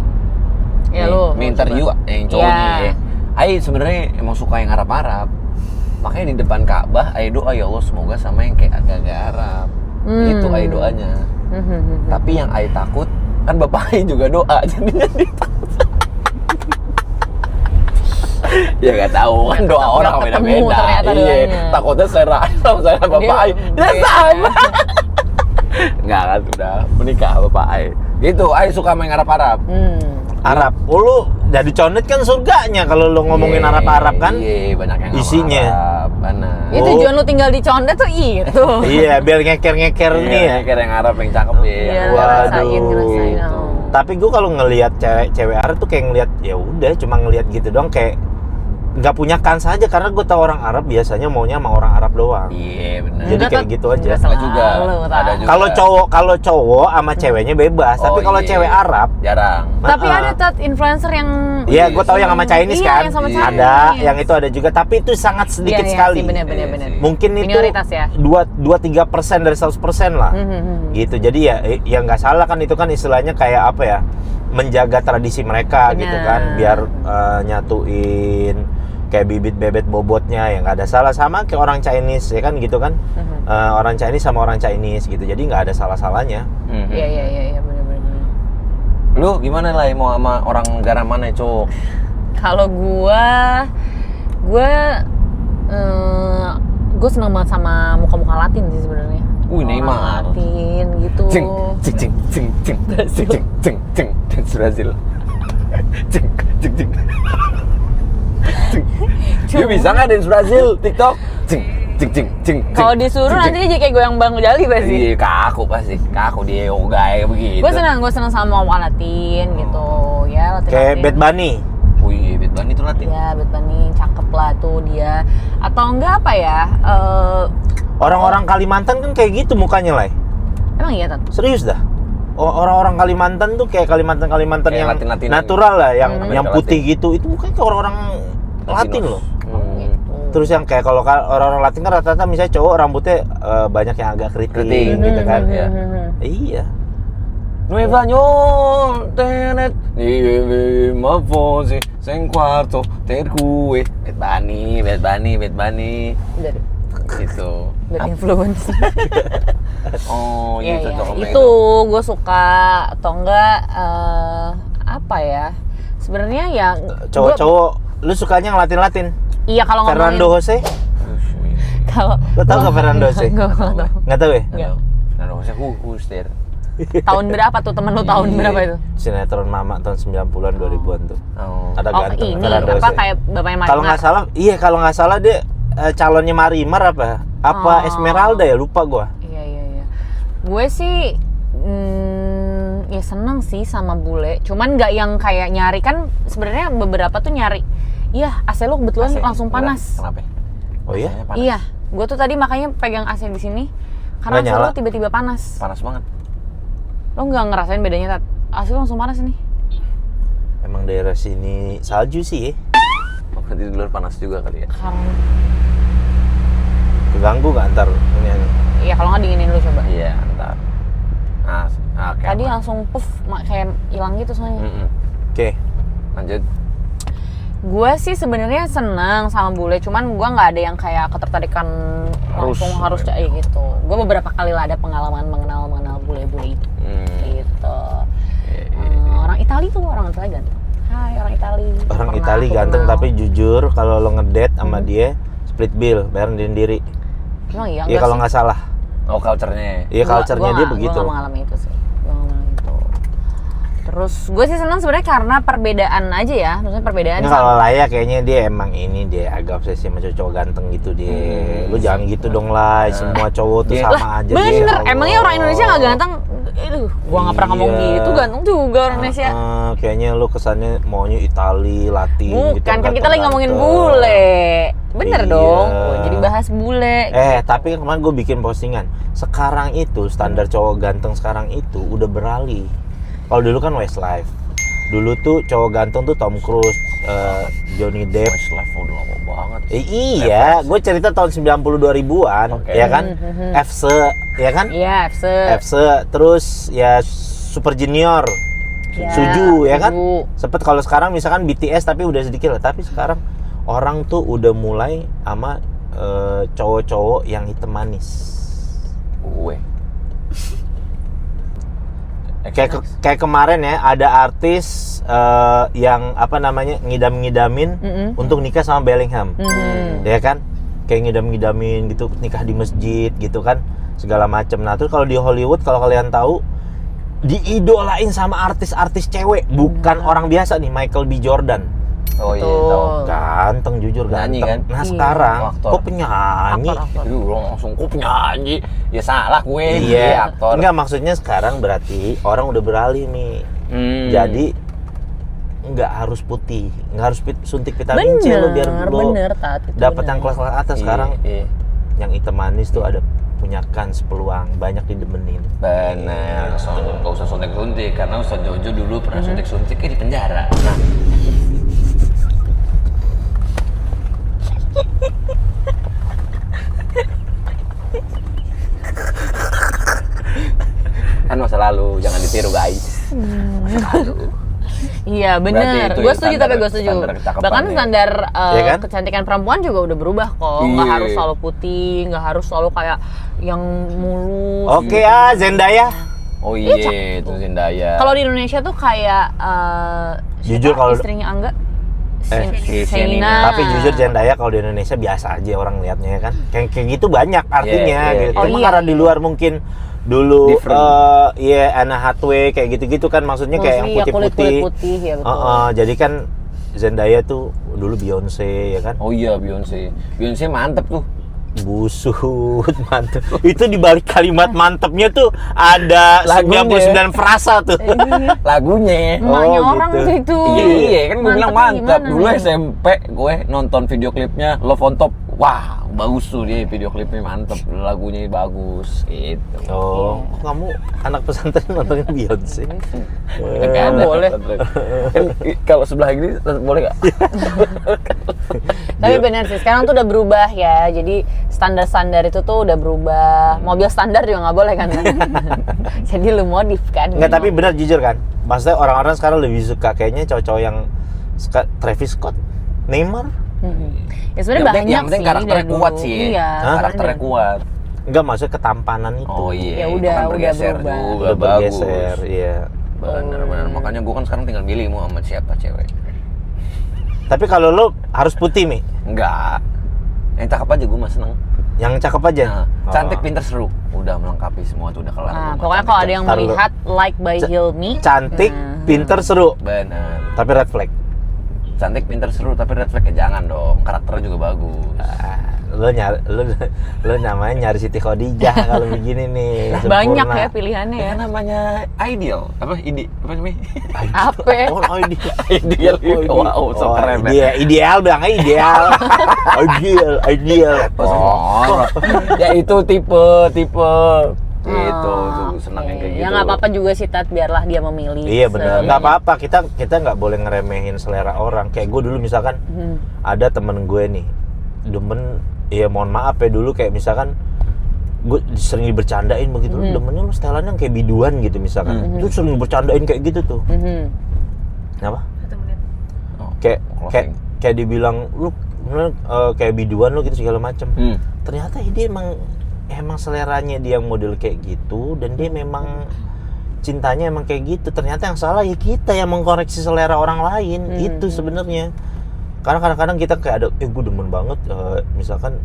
Speaker 2: Ya lu.
Speaker 1: Mi interview yang cowok
Speaker 2: Iya.
Speaker 1: nih. Ai sebenarnya emang suka yang Arab-Arab. Makanya di depan Ka'bah ai doa ya Allah semoga sama yang kayak agak-agak Arab. Itu ai doanya. Tapi yang ai takut kan bapak ai juga doa jadinya dia takut. Ya nggak tahu kan doa
Speaker 2: Nggak
Speaker 1: orang
Speaker 2: ketemu
Speaker 1: beda-beda.
Speaker 2: ternyata doanya.
Speaker 1: Iya, takutnya selera sama selera bapak ai. Ya
Speaker 2: Iya.
Speaker 1: sama. Enggak kan udah menikah bapak ai. Gitu, ai suka main Arab-Arab.
Speaker 4: Arab. Oh, lu jadi condet kan surganya kalau lu ngomongin
Speaker 1: Iya,
Speaker 4: Arab-Arab kan.
Speaker 1: Iya, banyak yang
Speaker 4: Isinya.
Speaker 1: Arab, benar.
Speaker 2: Itu tujuan lu tinggal di Condet tuh itu.
Speaker 4: Iya, biar ngeker-ngeker nih ya.
Speaker 1: Kayak yang Arab yang cakep ya.
Speaker 2: Iya,
Speaker 4: Waduh.
Speaker 2: ngerasain.
Speaker 1: Gitu.
Speaker 2: Oh.
Speaker 4: Tapi gue kalau ngelihat cewek Arab tuh kayak ngelihat ya udah cuma ngelihat gitu doang kayak nggak punya kans aja karena gue tahu orang Arab biasanya maunya sama orang Arab doang.
Speaker 1: Iya, benar.
Speaker 4: Jadi kayak gitu aja.
Speaker 2: Nggak
Speaker 1: Ada juga.
Speaker 2: selalu,
Speaker 1: Ada
Speaker 2: tak.
Speaker 1: juga.
Speaker 4: Kalau cowok sama ceweknya bebas, tapi
Speaker 1: Oh,
Speaker 4: kalau
Speaker 1: iya.
Speaker 4: cewek Arab
Speaker 1: Jarang.
Speaker 2: Tapi
Speaker 4: Ah.
Speaker 2: ada tat influencer yang
Speaker 4: iya, gue tahu yang sama Chinese
Speaker 2: Iya,
Speaker 4: kan.
Speaker 2: yang sama
Speaker 1: Iya.
Speaker 2: Chinese.
Speaker 4: Ada, yang itu ada juga, tapi itu sangat sedikit
Speaker 2: Iya,
Speaker 4: sekali.
Speaker 2: sih, benar.
Speaker 1: Iya sih.
Speaker 4: Mungkin itu
Speaker 2: Minoritas ya?
Speaker 4: 2-3% dari 100% lah. Gitu. Jadi ya nggak salah kan itu kan istilahnya kayak apa ya? Menjaga tradisi mereka
Speaker 2: Benar.
Speaker 4: gitu kan, biar nyatuin kayak bibit bebet bobotnya ya nggak ada salah sama kayak orang Chinese ya kan gitu kan. Orang Chinese sama orang Chinese gitu. Jadi nggak ada salah-salahnya.
Speaker 2: Iya, benar.
Speaker 1: Lu gimana lah mau sama orang negara mana cowok?
Speaker 2: Kalau gue seneng banget sama muka-muka Latin sih sebenarnya.
Speaker 1: Neymar.
Speaker 2: Orang Latin gitu.
Speaker 1: Cing. Dance Brazil. Cing. Dia bisa nggak dance Brazil TikTok? Cing.
Speaker 2: Kalau disuruh nanti dia kayak goyang bang jali pasti.
Speaker 1: Iya, kaku dia yoga kayak begitu.
Speaker 2: Gue seneng sama muka Latin gitu. Ya Latin.
Speaker 4: Kayak Bad Bunny.
Speaker 1: Oh iya, Bad Bunny itu Latin.
Speaker 2: Ya Bad Bunny cakep lah tuh dia. Atau enggak apa ya?
Speaker 4: Orang-orang Kalimantan kan kayak gitu mukanya lah.
Speaker 2: Emang iya Tat?
Speaker 4: Serius dah. Orang-orang Kalimantan tuh kayak Kalimantan
Speaker 1: Kayak
Speaker 4: yang
Speaker 1: Latin-Latin
Speaker 4: natural lah, yang
Speaker 1: Amerika
Speaker 4: putih gitu. Itu mukanya kayak orang-orang Latin loh.
Speaker 2: Gitu.
Speaker 4: Terus yang kayak kalau orang-orang Latin kan rata-rata misalnya cowok rambutnya banyak yang agak keriting gitu kan.
Speaker 1: Iya.
Speaker 4: Iya.
Speaker 1: Nueva York, tenet, ma fosse, sen quarto, tercue, Bad Bunny, gitu.
Speaker 2: Berinfluence.
Speaker 1: Oh,
Speaker 2: Iya,
Speaker 1: gitu cocok sama
Speaker 2: itu gue suka atau enggak apa ya? Sebenarnya ya
Speaker 4: Cowok-cowok, lu sukanya yang Latin-Latin?
Speaker 2: iya kalau
Speaker 4: Fernando Jose?
Speaker 2: kalau
Speaker 4: Lu tau gak Fernando Jose?
Speaker 2: Enggak tahu.
Speaker 4: Nggak tahu ya?
Speaker 2: Enggak.
Speaker 1: Nah, maksudnya who's there?
Speaker 2: Tahun berapa tuh temen lu tahun
Speaker 1: Iya.
Speaker 2: berapa itu?
Speaker 4: Sinetron Mama tahun 90-an 2000-an tuh.
Speaker 1: Oh.
Speaker 4: Ada
Speaker 2: Oh
Speaker 4: ganteng
Speaker 2: ini
Speaker 4: Fernando
Speaker 2: apa
Speaker 4: Jose.
Speaker 2: kayak bapaknya Marimar?
Speaker 4: Kalau nggak salah dia calonnya Marimar apa?
Speaker 2: Oh.
Speaker 4: Esmeralda ya, lupa gua.
Speaker 2: Iya. Gue sih ya seneng sih sama bule. Cuman nggak yang kayak nyari kan sebenarnya beberapa tuh nyari. Iya, AC lu kebetulan
Speaker 1: AC,
Speaker 2: langsung
Speaker 1: beneran?
Speaker 2: panas.
Speaker 1: Kenapa?
Speaker 4: Oh iya?
Speaker 1: AC-nya panas.
Speaker 2: Iya, gue tuh tadi makanya pegang AC di sini karena
Speaker 4: Nggak
Speaker 2: AC lu
Speaker 4: nyala?
Speaker 2: tiba-tiba panas.
Speaker 1: Panas banget.
Speaker 2: Lo nggak ngerasain bedanya Tat? AC lu langsung panas nih.
Speaker 4: Emang daerah sini salju sih ya.
Speaker 1: Oh, berarti di luar panas juga kali ya.
Speaker 2: Karena
Speaker 4: Keganggu gak ntar ini?
Speaker 2: iya kalau nggak dinginin dulu coba.
Speaker 1: Iya, ntar. Oke.
Speaker 2: Tadi
Speaker 1: aman.
Speaker 2: langsung puff kayak hilang gitu soalnya.
Speaker 4: Oke.
Speaker 1: Lanjut.
Speaker 2: Gue sih sebenarnya senang sama bule, cuman gue nggak ada yang kayak ketertarikan langsung harus kayak gitu. Gue beberapa kali lah ada pengalaman mengenal bule-bule itu. Gitu. Orang Itali tuh orang Itali ganteng. Hai orang Itali.
Speaker 4: Orang
Speaker 2: Pernah
Speaker 4: Itali
Speaker 2: aku
Speaker 4: ganteng
Speaker 2: kenal.
Speaker 4: tapi jujur kalau lo ngedate sama dia split bill, bayar sendiri.
Speaker 2: Emang iya?
Speaker 4: Iya kalau nggak salah.
Speaker 1: Oh, culture-nya.
Speaker 4: Iya, culture-nya dia begitu.
Speaker 2: Gue gak mengalami itu sih. Terus gue sih senang sebenarnya karena perbedaan aja ya. Maksudnya perbedaan
Speaker 4: Nah, kalau Laya kayaknya dia emang ini dia agak obsesi sama cowok ganteng gitu dia. Lu jangan gitu dong lah, semua cowok tuh sama aja.
Speaker 2: bener,
Speaker 4: dia, ya
Speaker 2: emangnya orang Indonesia gak ganteng? Gua gak pernah ngomong
Speaker 4: Iya.
Speaker 2: gitu, ganteng juga orang Indonesia.
Speaker 4: Kayaknya lu kesannya maunya Itali, Latin gitu.
Speaker 2: Bukan, kan kita lagi ngomongin bule. Bener
Speaker 4: Iya.
Speaker 2: dong, jadi bahas bule.
Speaker 4: Tapi kemarin gue bikin postingan. Sekarang itu standar cowok ganteng sekarang itu udah beralih. Kalau dulu kan Westlife. Dulu tuh cowok ganteng tuh Tom Cruise, Johnny Depp.
Speaker 1: Westlife udah lama banget.
Speaker 4: Iya, gue cerita tahun 90 2000-an,
Speaker 1: Oke.
Speaker 4: ya kan? FC, ya kan?
Speaker 2: Iya,
Speaker 4: FC, terus ya Super Junior,
Speaker 2: Ya,
Speaker 4: Suju, ya kan?
Speaker 2: Suju.
Speaker 4: Sempet kalau sekarang misalkan BTS tapi udah sedikit lah. Tapi sekarang orang tuh udah mulai sama cowok-cowok yang hitam manis.
Speaker 1: Gue.
Speaker 4: Kayak kemarin ya ada artis yang apa namanya ngidam-ngidamin untuk nikah sama Bellingham, ya kan? Kayak ngidam-ngidamin gitu, nikah di masjid gitu kan, segala macam. Nah terus kalau di Hollywood kalau kalian tahu diidolain sama artis-artis cewek, bukan orang biasa nih, Michael B. Jordan.
Speaker 1: Oh iya,
Speaker 2: Betul.
Speaker 1: tahu.
Speaker 4: Ganteng, jujur
Speaker 1: Penyanyi,
Speaker 4: ganteng.
Speaker 1: kan?
Speaker 4: Nah
Speaker 2: Iya.
Speaker 4: sekarang
Speaker 1: Aktor.
Speaker 4: kok penyanyi?
Speaker 2: Aktor.
Speaker 1: Aduh, lo langsung kok penyanyi. Ya salah gue,
Speaker 4: Iya,
Speaker 1: aktor.
Speaker 4: enggak maksudnya sekarang berarti orang udah beralih nih. Jadi nggak harus putih, nggak harus suntik vitamin C lo biar lo
Speaker 2: bener, Tat, itu
Speaker 4: dapat
Speaker 2: bener.
Speaker 4: yang kelas atas. Sekarang
Speaker 1: Iya.
Speaker 4: yang hitam manis tuh ada punya kans peluang banyak didemenin.
Speaker 1: Benar, soalnya nggak usah suntik-suntik karena Ustaz Jojo dulu pernah suntik-suntik di penjara. Nah, kan masa lalu, jangan ditiru guys. Masa lalu.
Speaker 2: Iya
Speaker 1: Berarti
Speaker 2: bener,
Speaker 1: itu
Speaker 2: gue
Speaker 1: ya
Speaker 2: setuju, tapi gue setuju.
Speaker 1: standar kecakapan
Speaker 2: Bahkan
Speaker 1: ya.
Speaker 2: standar
Speaker 4: Iya kan?
Speaker 2: kecantikan perempuan juga udah berubah kok. Nggak
Speaker 1: Iya.
Speaker 2: harus selalu putih, nggak harus selalu kayak yang mulus.
Speaker 4: Oke Zendaya.
Speaker 1: Oh iya, itu Zendaya.
Speaker 2: Kalau di Indonesia tuh kayak
Speaker 4: Jujur
Speaker 2: siapa
Speaker 4: kalau-
Speaker 2: istrinya Angga,
Speaker 1: si
Speaker 2: Shenina.
Speaker 4: Tapi jujur Zendaya kalau di Indonesia biasa aja orang liatnya kan. Kayak gitu banyak artinya
Speaker 1: Iya, iya.
Speaker 4: gitu.
Speaker 2: Oh,
Speaker 4: Cuma
Speaker 2: iya.
Speaker 4: karena di luar mungkin dulu
Speaker 1: Different.
Speaker 4: Anna Hathaway kayak gitu-gitu kan, maksudnya kayak yang
Speaker 2: Mostly ya kulit
Speaker 4: putih-putih.
Speaker 2: putih ya betul.
Speaker 4: Jadi kan Zendaya tuh dulu Beyonce ya kan.
Speaker 1: Oh iya, Beyonce. Beyonce mantep tuh.
Speaker 4: Busut, mantep. Itu di balik kalimat mantepnya tuh ada
Speaker 1: Lagunya.
Speaker 4: 99 frasa tuh.
Speaker 1: Lagunya.
Speaker 2: Emaknya
Speaker 4: Oh,
Speaker 2: orang
Speaker 4: gitu.
Speaker 2: tuh itu.
Speaker 1: Iya, kan gue bilang
Speaker 2: Mantepnya
Speaker 1: mantap.
Speaker 2: gimana
Speaker 1: Dulu
Speaker 2: nih?
Speaker 1: SMP gue nonton video klipnya Love on Top. Wah, bagus tuh dia video klipnya mantep. Lagunya bagus gitu.
Speaker 4: Oh, kok kamu anak pesantren nontonin Beyonce?
Speaker 1: Nggak ada.
Speaker 2: boleh.
Speaker 1: Kan, kalau sebelah ini boleh nggak?
Speaker 2: Tapi benar sih, sekarang tuh udah berubah ya. Jadi standar-standar itu tuh udah berubah. Mobil standar juga nggak boleh kan? Jadi lu modif kan?
Speaker 4: Enggak, tapi benar jujur kan. Maksudnya orang-orang sekarang lebih suka kayaknya cowok-cowok yang suka Travis Scott, Neymar.
Speaker 2: Ya sebenarnya banyak
Speaker 1: yang penting
Speaker 2: sih
Speaker 1: karakternya
Speaker 2: dari dulu.
Speaker 1: kuat sih.
Speaker 2: Iya.
Speaker 4: Hah?
Speaker 1: Karakternya kuat.
Speaker 4: Enggak, maksudnya ketampanan itu.
Speaker 1: Oh iya.
Speaker 2: Ya
Speaker 1: itu
Speaker 2: udah,
Speaker 1: kan
Speaker 2: udah
Speaker 1: bergeser
Speaker 2: berubah.
Speaker 1: juga,
Speaker 4: Udah
Speaker 1: bagus.
Speaker 4: bergeser, iya.
Speaker 1: Benar. Makanya gue kan sekarang tinggal milih mau sama siapa cewek.
Speaker 4: Tapi kalau lo harus putih nih,
Speaker 1: Enggak. Yang cakep aja gue mah seneng.
Speaker 4: yang cakep aja.
Speaker 1: Nah,
Speaker 4: Oh.
Speaker 1: cantik, pintar, seru. Udah melengkapi semua tuh, udah kelar.
Speaker 2: Nah,
Speaker 1: Gua mah
Speaker 2: pokoknya
Speaker 1: cantik,
Speaker 2: kalau ada yang
Speaker 4: Ntar lu.
Speaker 2: melihat like by Hilmi,
Speaker 4: Cantik, pinter, seru.
Speaker 1: Benar.
Speaker 4: Tapi red flag.
Speaker 1: Cantik, pintar, seru, tapi red flag jangan dong. Karakternya juga bagus.
Speaker 4: Lo namanya nyari Siti Khadijah kalau begini nih.
Speaker 2: banyak
Speaker 4: sempurna.
Speaker 2: ya pilihannya ya.
Speaker 1: Ya namanya ideal. Apa namanya?
Speaker 2: Apa?
Speaker 4: Oh, ideal.
Speaker 1: Ideal. Wow, so keren ya.
Speaker 4: Ideal bilangnya ideal. Ideal.
Speaker 1: Oh, ya itu tipe itu tuh senang yang kayak gitu.
Speaker 2: Ya nggak apa-apa juga sih Tat, biarlah dia memilih.
Speaker 4: Iya benar, nggak
Speaker 2: Se-
Speaker 4: apa-apa, kita nggak boleh ngeremehin selera orang. Kayak gue dulu misalkan ada temen gue nih demen, ya mohon maaf ya dulu kayak misalkan gue sering dibercandain begitu, demennya lu setelan yang kayak biduan gitu misalkan, tuh sering bercandain kayak gitu tuh. Kenapa?
Speaker 1: Oh,
Speaker 4: Kayak dibilang lu kayak biduan lu gitu segala macem. Ternyata dia emang seleranya dia yang model kayak gitu, dan dia memang cintanya emang kayak gitu. Ternyata yang salah ya kita yang mengkoreksi selera orang lain. Itu sebenarnya Karena kadang-kadang kita kayak ada, gue demen banget, misalkan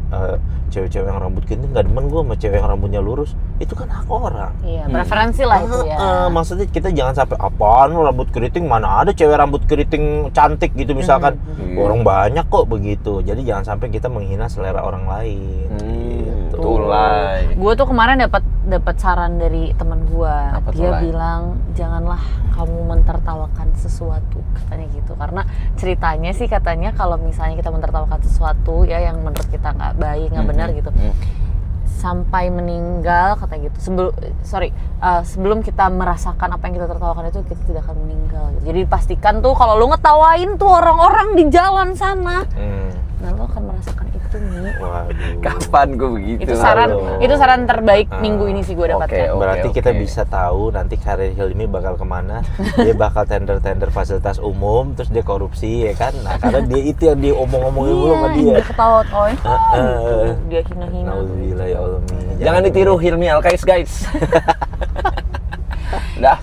Speaker 4: cewek-cewek yang rambut keriting, nggak demen gue sama cewek yang rambutnya lurus. Itu kan hak orang.
Speaker 2: Iya, preferensi lah itu ya.
Speaker 4: Maksudnya kita jangan sampai apaan lu rambut keriting, mana ada cewek rambut keriting cantik gitu misalkan. Orang banyak kok begitu. Jadi jangan sampai kita menghina selera orang lain. Gitu.
Speaker 1: Betul lah.
Speaker 2: Gue tuh kemarin dapat saran dari teman gue.
Speaker 1: Apa tuh,
Speaker 2: Dia
Speaker 1: Lai?
Speaker 2: bilang janganlah kamu mentertawakan sesuatu, katanya gitu. Karena ceritanya sih katanya kalau misalnya kita mentertawakan sesuatu ya yang menurut kita nggak baik, nggak benar gitu, sampai meninggal katanya gitu. Sebelum kita merasakan apa yang kita tertawakan itu, kita tidak akan meninggal gitu. Jadi pastikan tuh kalau lu ngetawain tuh orang-orang di jalan sana, nah lu akan merasakan itu nih.
Speaker 4: Waduh.
Speaker 1: Kapan gue begitu?
Speaker 2: Itu saran terbaik minggu ini sih gue dapatkan.
Speaker 1: Oke.
Speaker 4: Berarti kita bisa tahu nanti karir Hilmi bakal kemana. Dia bakal tender fasilitas umum, terus dia korupsi ya kan. Nah karena dia itu yang diomong-omongin mulu sama dia.
Speaker 2: Dia ketawa-tawain, dia hina-hina.
Speaker 4: Nauzubillah ya Allah.
Speaker 1: Jangan ditiru Hilmi Alkais guys. Dah.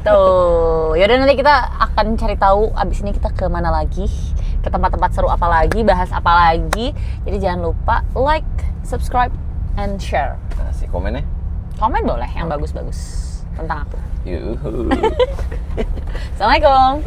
Speaker 2: Tuh, yaudah nanti kita akan cari tahu abis ini kita ke mana lagi, ke tempat-tempat seru apa lagi, bahas apa lagi. Jadi jangan lupa like, subscribe, and share.
Speaker 1: Kasih komennya.
Speaker 2: Komen boleh yang bagus-bagus tentang aku.
Speaker 1: Yuhu.
Speaker 2: Assalamualaikum.